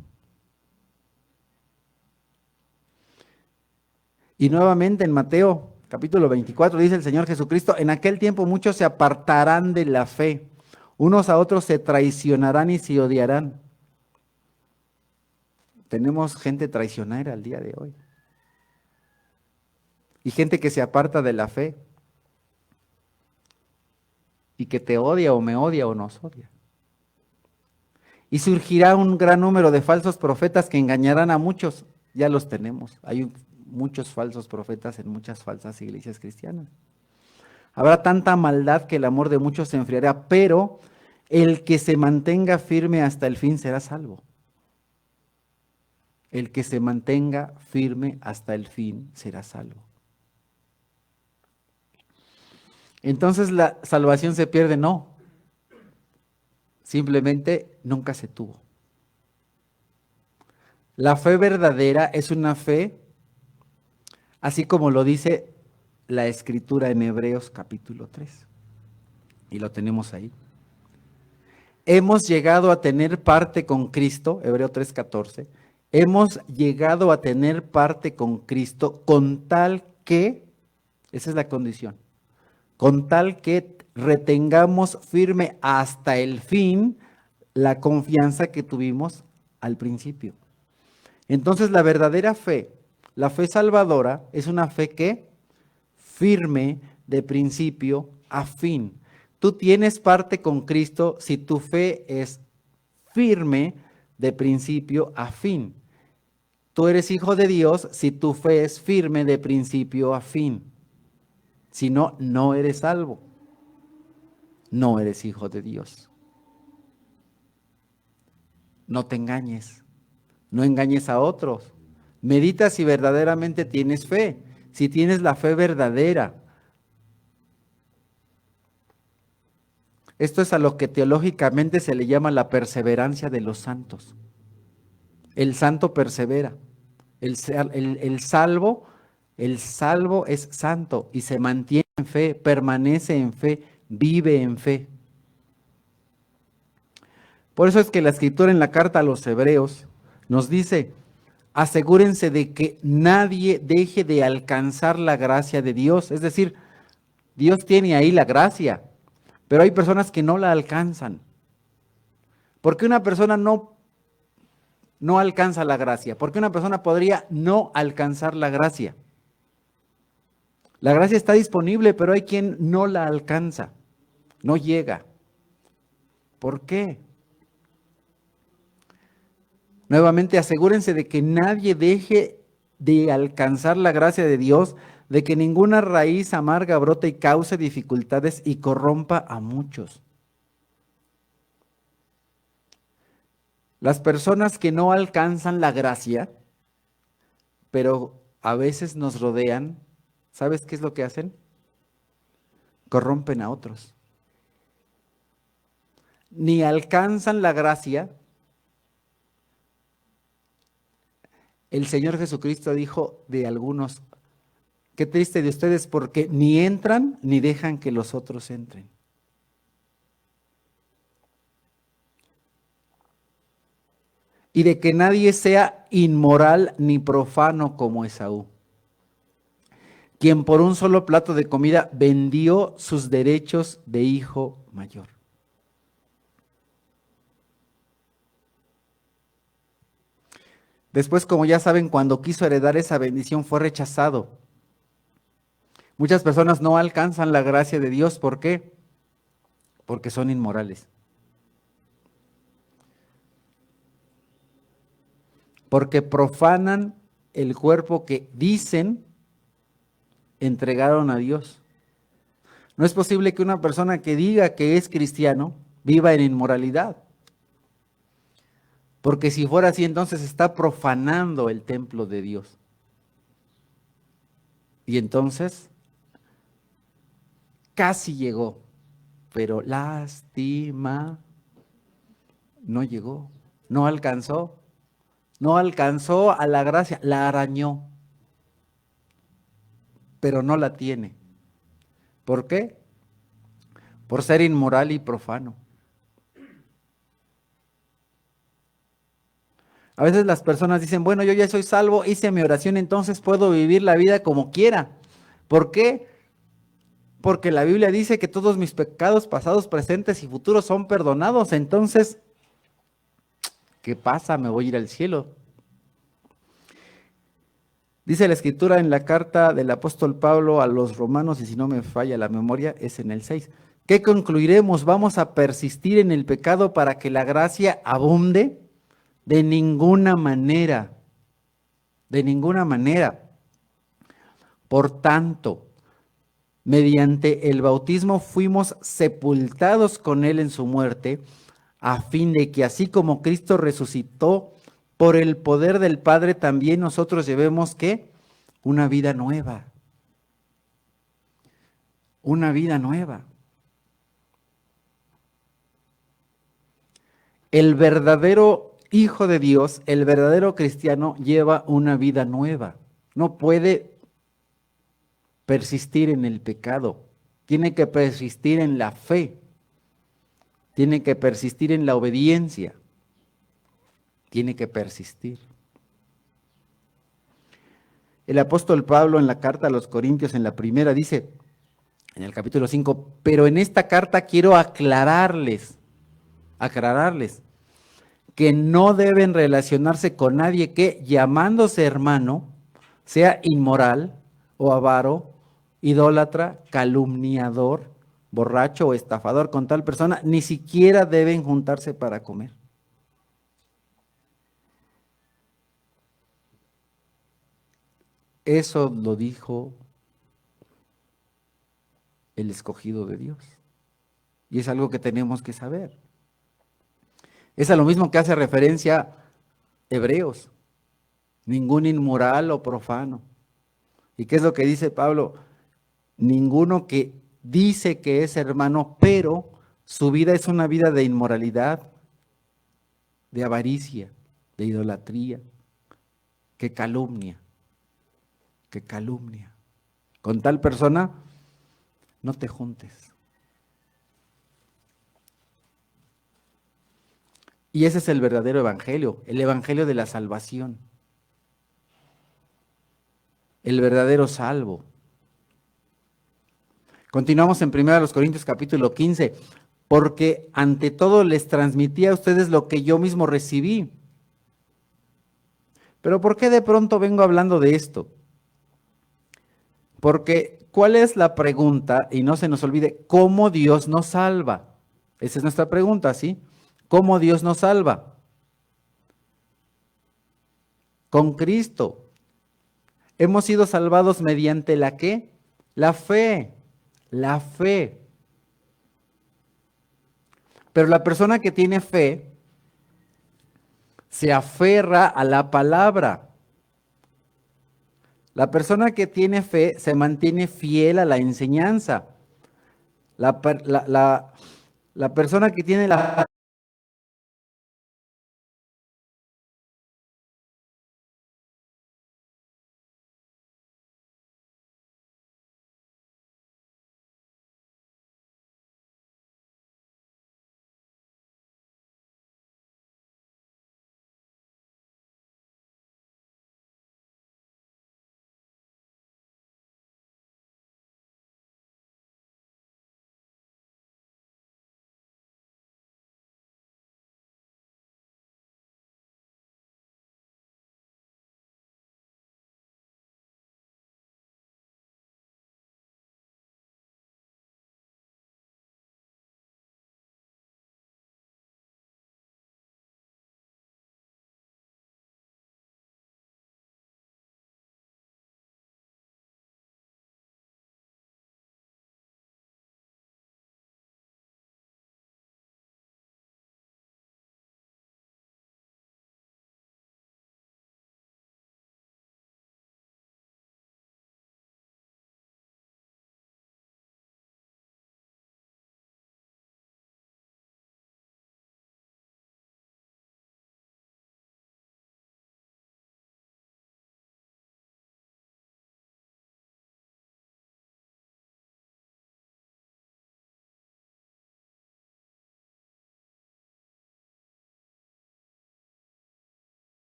Y nuevamente en Mateo capítulo 24 dice el Señor Jesucristo, en aquel tiempo muchos se apartarán de la fe, unos a otros se traicionarán y se odiarán. Tenemos gente traicionera al día de hoy. Y gente que se aparta de la fe. Y que te odia o me odia o nos odia. Y surgirá un gran número de falsos profetas que engañarán a muchos. Ya los tenemos. Hay muchos falsos profetas en muchas falsas iglesias cristianas. Habrá tanta maldad que el amor de muchos se enfriará, pero el que se mantenga firme hasta el fin será salvo. El que se mantenga firme hasta el fin será salvo. Entonces la salvación se pierde, no. Simplemente nunca se tuvo. La fe verdadera es una fe, así como lo dice la Escritura en Hebreos capítulo 3. Y lo tenemos ahí. Hemos llegado a tener parte con Cristo, Hebreo 3:14. Hemos llegado a tener parte con Cristo con tal que, esa es la condición, con tal que retengamos firme hasta el fin la confianza que tuvimos al principio. Entonces la verdadera fe, la fe salvadora, es una fe que firme de principio a fin. Tú tienes parte con Cristo si tu fe es firme de principio a fin. Tú eres hijo de Dios si tu fe es firme de principio a fin. Si no, no eres salvo. No eres hijo de Dios. No te engañes. No engañes a otros. Medita si verdaderamente tienes fe. Si tienes la fe verdadera. Esto es a lo que teológicamente se le llama la perseverancia de los santos. El santo persevera. El salvo es santo y se mantiene en fe, permanece en fe, vive en fe. Por eso es que la Escritura en la carta a los Hebreos nos dice, asegúrense de que nadie deje de alcanzar la gracia de Dios. Es decir, Dios tiene ahí la gracia, pero hay personas que no la alcanzan. ¿Por qué una persona no alcanza la gracia? ¿Por qué una persona podría no alcanzar la gracia? La gracia está disponible, pero hay quien no la alcanza, no llega. ¿Por qué? Nuevamente, asegúrense de que nadie deje de alcanzar la gracia de Dios, de que ninguna raíz amarga brote y cause dificultades y corrompa a muchos. Las personas que no alcanzan la gracia, pero a veces nos rodean, ¿sabes qué es lo que hacen? Corrompen a otros. Ni alcanzan la gracia. El Señor Jesucristo dijo de algunos, qué triste de ustedes porque ni entran ni dejan que los otros entren. Y de que nadie sea inmoral ni profano como Esaú, quien por un solo plato de comida vendió sus derechos de hijo mayor. Después, como ya saben, cuando quiso heredar esa bendición fue rechazado. Muchas personas no alcanzan la gracia de Dios. ¿Por qué? Porque son inmorales. Porque profanan el cuerpo que dicen entregaron a Dios. No es posible que una persona que diga que es cristiano viva en inmoralidad. Porque si fuera así, entonces está profanando el templo de Dios. Y entonces casi llegó, pero lástima, no llegó, no alcanzó, no alcanzó a la gracia, la arañó, pero no la tiene. ¿Por qué? Por ser inmoral y profano. A veces las personas dicen, bueno, yo ya soy salvo, hice mi oración, entonces puedo vivir la vida como quiera. ¿Por qué? Porque la Biblia dice que todos mis pecados pasados, presentes y futuros son perdonados. Entonces, ¿qué pasa? Me voy a ir al cielo. Dice la escritura en la carta del apóstol Pablo a los romanos, y si no me falla la memoria, es en el 6. ¿Qué concluiremos? ¿Vamos a persistir en el pecado para que la gracia abunde? De ninguna manera, de ninguna manera. Por tanto, mediante el bautismo fuimos sepultados con él en su muerte, a fin de que así como Cristo resucitó por el poder del Padre, también nosotros llevemos ¿qué? Una vida nueva. Una vida nueva. El verdadero Hijo de Dios, el verdadero cristiano, lleva una vida nueva. No puede persistir en el pecado. Tiene que persistir en la fe. Tiene que persistir en la obediencia. Tiene que persistir. El apóstol Pablo en la carta a los Corintios, en la primera, dice, en el capítulo 5, pero en esta carta quiero aclararles que no deben relacionarse con nadie que, llamándose hermano, sea inmoral o avaro, idólatra, calumniador, borracho o estafador. Con tal persona ni siquiera deben juntarse para comer. Eso lo dijo el escogido de Dios. Y es algo que tenemos que saber. Es a lo mismo que hace referencia Hebreos. Ningún inmoral o profano. ¿Y qué es lo que dice Pablo? Ninguno que dice que es hermano, pero su vida es una vida de inmoralidad, de avaricia, de idolatría, que calumnia, que calumnia. Con tal persona, no te juntes. Y ese es el verdadero evangelio, el evangelio de la salvación. El verdadero salvo. Continuamos en 1 Corintios capítulo 15, porque ante todo les transmití a ustedes lo que yo mismo recibí. Pero ¿por qué de pronto vengo hablando de esto? Porque ¿cuál es la pregunta? Y no se nos olvide, ¿cómo Dios nos salva? Esa es nuestra pregunta, ¿sí? ¿Cómo Dios nos salva? Con Cristo. Hemos sido salvados mediante ¿la qué? La fe. La fe. Pero la persona que tiene fe se aferra a la palabra. La persona que tiene fe se mantiene fiel a la enseñanza. La persona que tiene la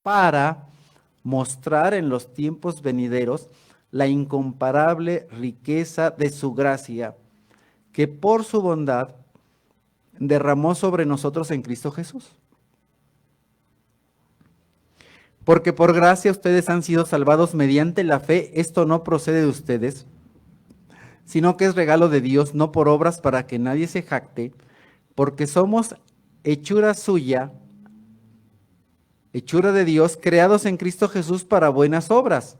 para mostrar en los tiempos venideros la incomparable riqueza de su gracia, que por su bondad derramó sobre nosotros en Cristo Jesús. Porque por gracia ustedes han sido salvados mediante la fe. Esto no procede de ustedes, sino que es regalo de Dios, no por obras para que nadie se jacte, porque somos hechura suya, hechura de Dios, creados en Cristo Jesús para buenas obras,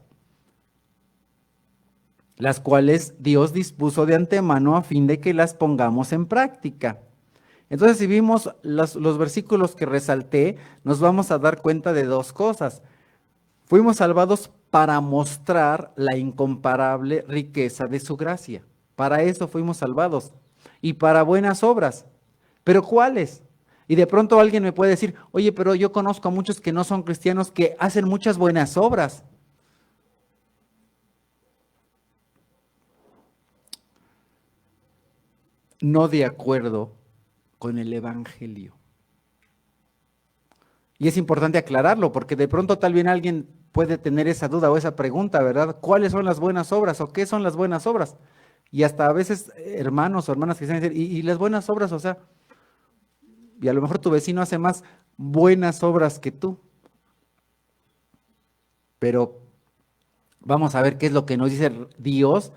las cuales Dios dispuso de antemano a fin de que las pongamos en práctica. Entonces, si vimos los versículos que resalté, nos vamos a dar cuenta de dos cosas. Fuimos salvados para mostrar la incomparable riqueza de su gracia. Para eso fuimos salvados. Y para buenas obras. ¿Pero cuáles? Y de pronto alguien me puede decir, oye, pero yo conozco a muchos que no son cristianos que hacen muchas buenas obras. No de acuerdo con el Evangelio. Y es importante aclararlo, porque de pronto tal vez alguien puede tener esa duda o esa pregunta, ¿verdad? ¿Cuáles son las buenas obras o qué son las buenas obras? Y hasta a veces hermanos o hermanas que se dicen, ¿y las buenas obras? O sea, y a lo mejor tu vecino hace más buenas obras que tú. Pero vamos a ver qué es lo que nos dice Dios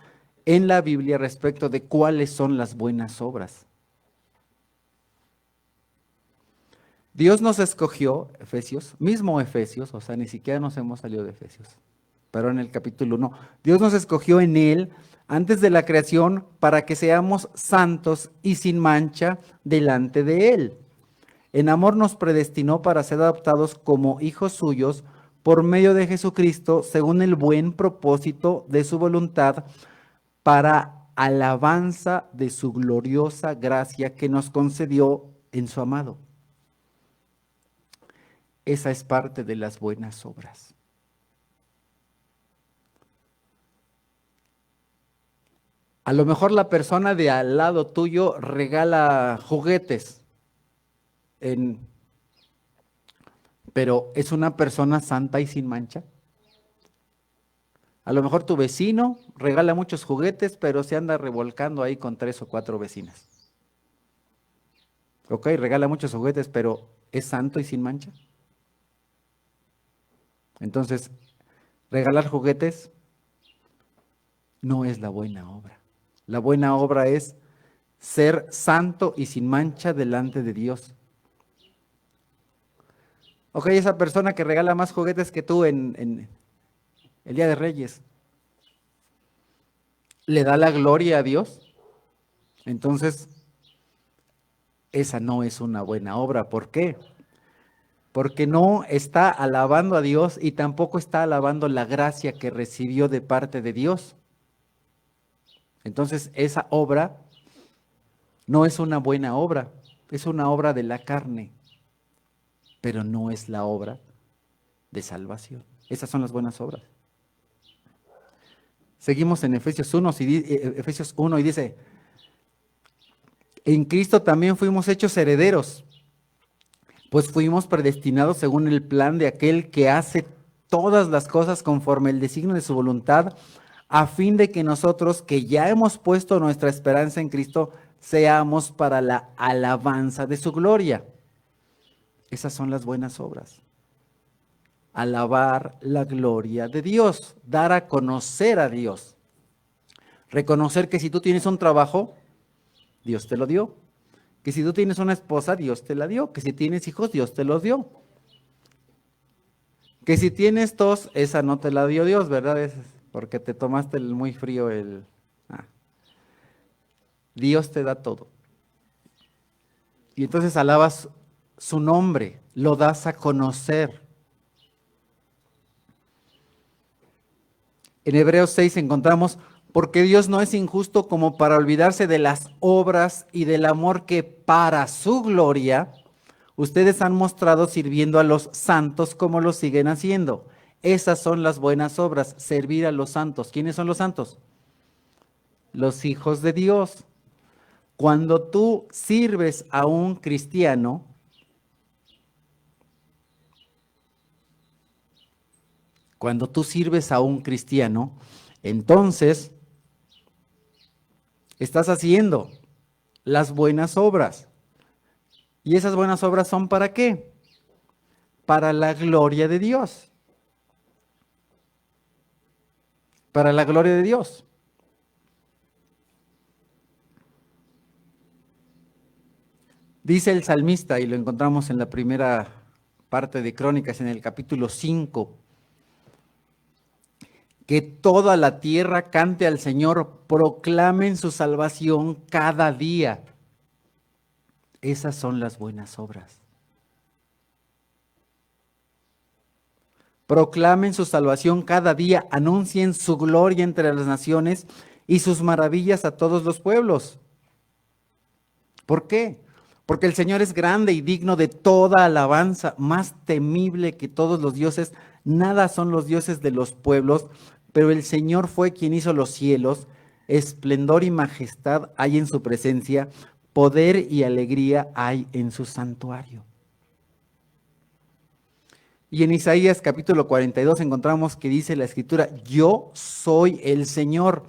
en la Biblia respecto de cuáles son las buenas obras. Dios nos escogió, mismo Efesios, o sea, ni siquiera nos hemos salido de Efesios, pero en el capítulo 1, Dios nos escogió en Él antes de la creación para que seamos santos y sin mancha delante de Él. En amor nos predestinó para ser adoptados como hijos suyos por medio de Jesucristo, según el buen propósito de su voluntad, para alabanza de su gloriosa gracia que nos concedió en su amado. Esa es parte de las buenas obras. A lo mejor la persona de al lado tuyo regala juguetes, pero ¿es una persona santa y sin mancha? A lo mejor tu vecino regala muchos juguetes, pero se anda revolcando ahí con 3 o 4 vecinas. Ok, regala muchos juguetes, pero ¿es santo y sin mancha? Entonces, regalar juguetes no es la buena obra. La buena obra es ser santo y sin mancha delante de Dios. Ok, esa persona que regala más juguetes que tú en el Día de Reyes, ¿le da la gloria a Dios? Entonces, esa no es una buena obra. ¿Por qué? Porque no está alabando a Dios y tampoco está alabando la gracia que recibió de parte de Dios. Entonces, esa obra no es una buena obra, es una obra de la carne, pero no es la obra de salvación. Esas son las buenas obras. Seguimos en Efesios 1 y dice, en Cristo también fuimos hechos herederos, pues fuimos predestinados según el plan de aquel que hace todas las cosas conforme el designio de su voluntad, a fin de que nosotros, que ya hemos puesto nuestra esperanza en Cristo, seamos para la alabanza de su gloria. Esas son las buenas obras. Alabar la gloria de Dios, dar a conocer a Dios. Reconocer que si tú tienes un trabajo, Dios te lo dio. Que si tú tienes una esposa, Dios te la dio. Que si tienes hijos, Dios te los dio. Que si tienes tos, esa no te la dio Dios, ¿verdad? Es porque te tomaste el muy frío. Dios te da todo. Y entonces alabas su nombre, lo das a conocer. En Hebreos 6 encontramos, porque Dios no es injusto como para olvidarse de las obras y del amor que para su gloria ustedes han mostrado sirviendo a los santos como lo siguen haciendo. Esas son las buenas obras, servir a los santos. ¿Quiénes son los santos? Los hijos de Dios. Cuando tú sirves a un cristiano, cuando tú sirves a un cristiano, entonces estás haciendo las buenas obras. ¿Y esas buenas obras son para qué? Para la gloria de Dios. Para la gloria de Dios. Dice el salmista, y lo encontramos en la primera parte de Crónicas, en el capítulo 5, que toda la tierra cante al Señor, proclamen su salvación cada día. Esas son las buenas obras. Proclamen su salvación cada día, anuncien su gloria entre las naciones y sus maravillas a todos los pueblos. ¿Por qué? Porque el Señor es grande y digno de toda alabanza, más temible que todos los dioses. Nada son los dioses de los pueblos, pero el Señor fue quien hizo los cielos. Esplendor y majestad hay en su presencia, poder y alegría hay en su santuario. Y en Isaías capítulo 42 encontramos que dice la escritura, yo soy el Señor,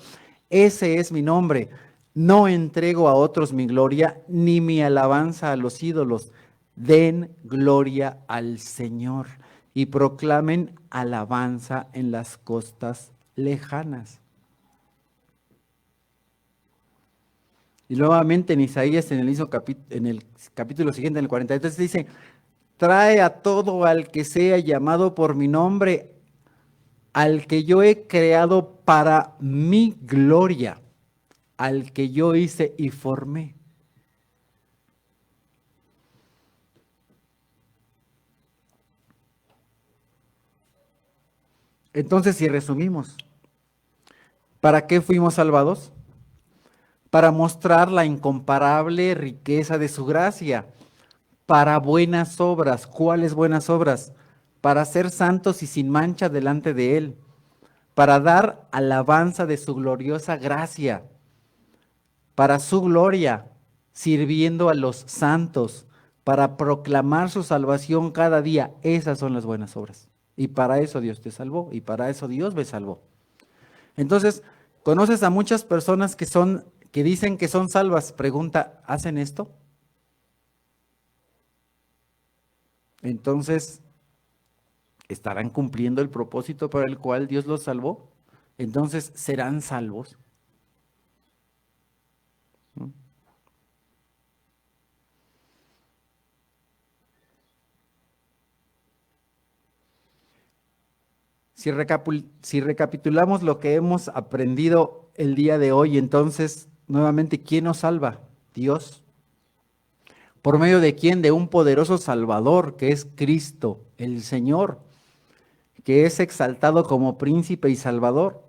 ese es mi nombre. No entrego a otros mi gloria, ni mi alabanza a los ídolos. Den gloria al Señor y proclamen alabanza en las costas lejanas. Y nuevamente en Isaías, en el capítulo siguiente, en el 43, dice, trae a todo al que sea llamado por mi nombre, al que yo he creado para mi gloria, al que yo hice y formé. Entonces, si resumimos, ¿para qué fuimos salvados? Para mostrar la incomparable riqueza de su gracia, para buenas obras. ¿Cuáles buenas obras? Para ser santos y sin mancha delante de Él, para dar alabanza de su gloriosa gracia, para su gloria, sirviendo a los santos, para proclamar su salvación cada día. Esas son las buenas obras. Y para eso Dios te salvó, y para eso Dios me salvó. Entonces, conoces a muchas personas que dicen que son salvas. Pregunta, ¿hacen esto? Entonces, ¿estarán cumpliendo el propósito para el cual Dios los salvó? Entonces, ¿serán salvos? ¿No? Si recapitulamos lo que hemos aprendido el día de hoy, entonces, nuevamente, ¿quién nos salva? Dios. ¿Por medio de quién? De un poderoso Salvador, que es Cristo, el Señor, que es exaltado como príncipe y salvador.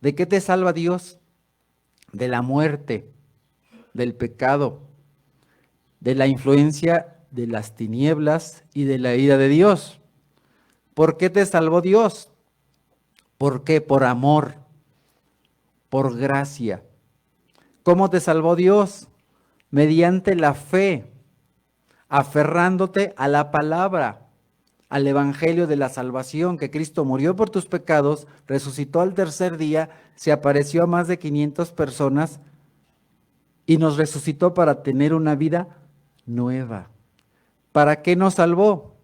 ¿De qué te salva Dios? De la muerte, del pecado, de la influencia de las tinieblas y de la ira de Dios. ¿Por qué te salvó Dios? ¿Por qué? Por amor, por gracia. ¿Cómo te salvó Dios? Mediante la fe, aferrándote a la palabra, al evangelio de la salvación, que Cristo murió por tus pecados, resucitó al tercer día, se apareció a más de 500 personas y nos resucitó para tener una vida nueva. ¿Para qué nos salvó?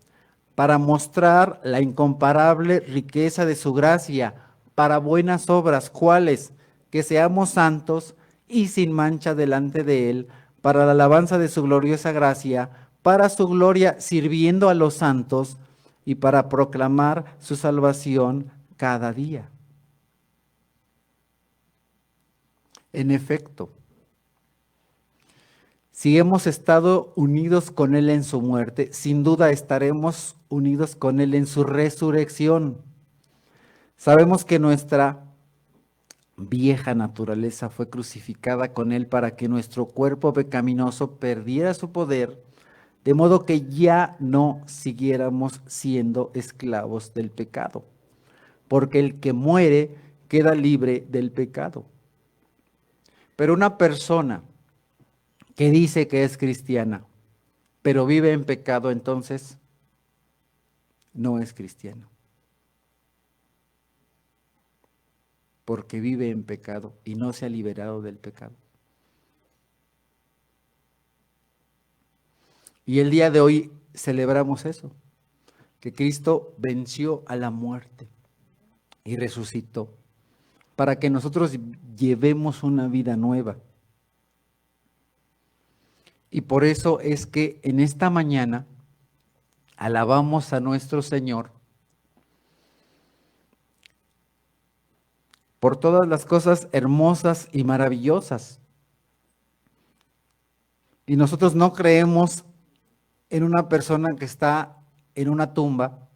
Para mostrar la incomparable riqueza de su gracia, para buenas obras, ¿cuáles? Que seamos santos y sin mancha delante de Él, para la alabanza de su gloriosa gracia, para su gloria sirviendo a los santos y para proclamar su salvación cada día. En efecto, si hemos estado unidos con Él en su muerte, sin duda estaremos unidos con Él en su resurrección. Sabemos que nuestra vieja naturaleza fue crucificada con Él para que nuestro cuerpo pecaminoso perdiera su poder, de modo que ya no siguiéramos siendo esclavos del pecado, porque el que muere queda libre del pecado. Pero una persona que dice que es cristiana, pero vive en pecado, entonces no es cristiano. porque vive en pecado y no se ha liberado del pecado. Y el día de hoy celebramos eso, que Cristo venció a la muerte y resucitó para que nosotros llevemos una vida nueva. Y por eso es que en esta mañana alabamos a nuestro Señor por todas las cosas hermosas y maravillosas. Y nosotros no creemos en una persona que está en una tumba,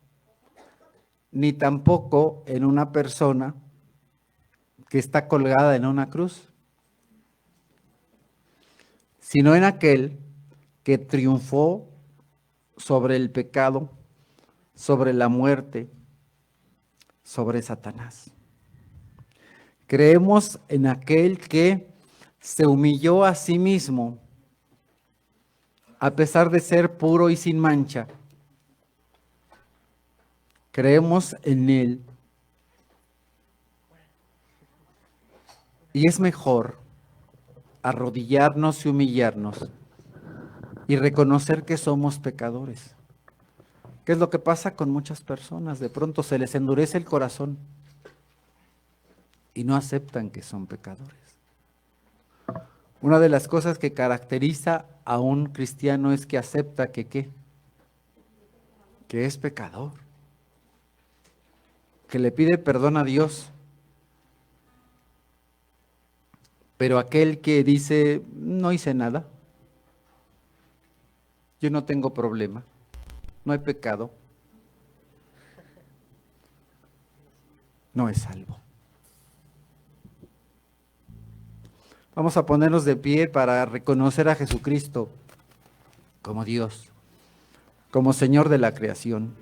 ni tampoco en una persona que está colgada en una cruz, sino en aquel que triunfó sobre el pecado, sobre la muerte, sobre Satanás. Creemos en aquel que se humilló a sí mismo, a pesar de ser puro y sin mancha. Creemos en Él. Y es mejor arrodillarnos y humillarnos y reconocer que somos pecadores. ¿Qué es lo que pasa con muchas personas? De pronto se les endurece el corazón y no aceptan que son pecadores. Una de las cosas que caracteriza a un cristiano es que acepta que ¿qué? Que es pecador, que le pide perdón a Dios. Pero aquel que dice, no hice nada, yo no tengo problema, no hay pecado, no es salvo. Vamos a ponernos de pie para reconocer a Jesucristo como Dios, como Señor de la creación.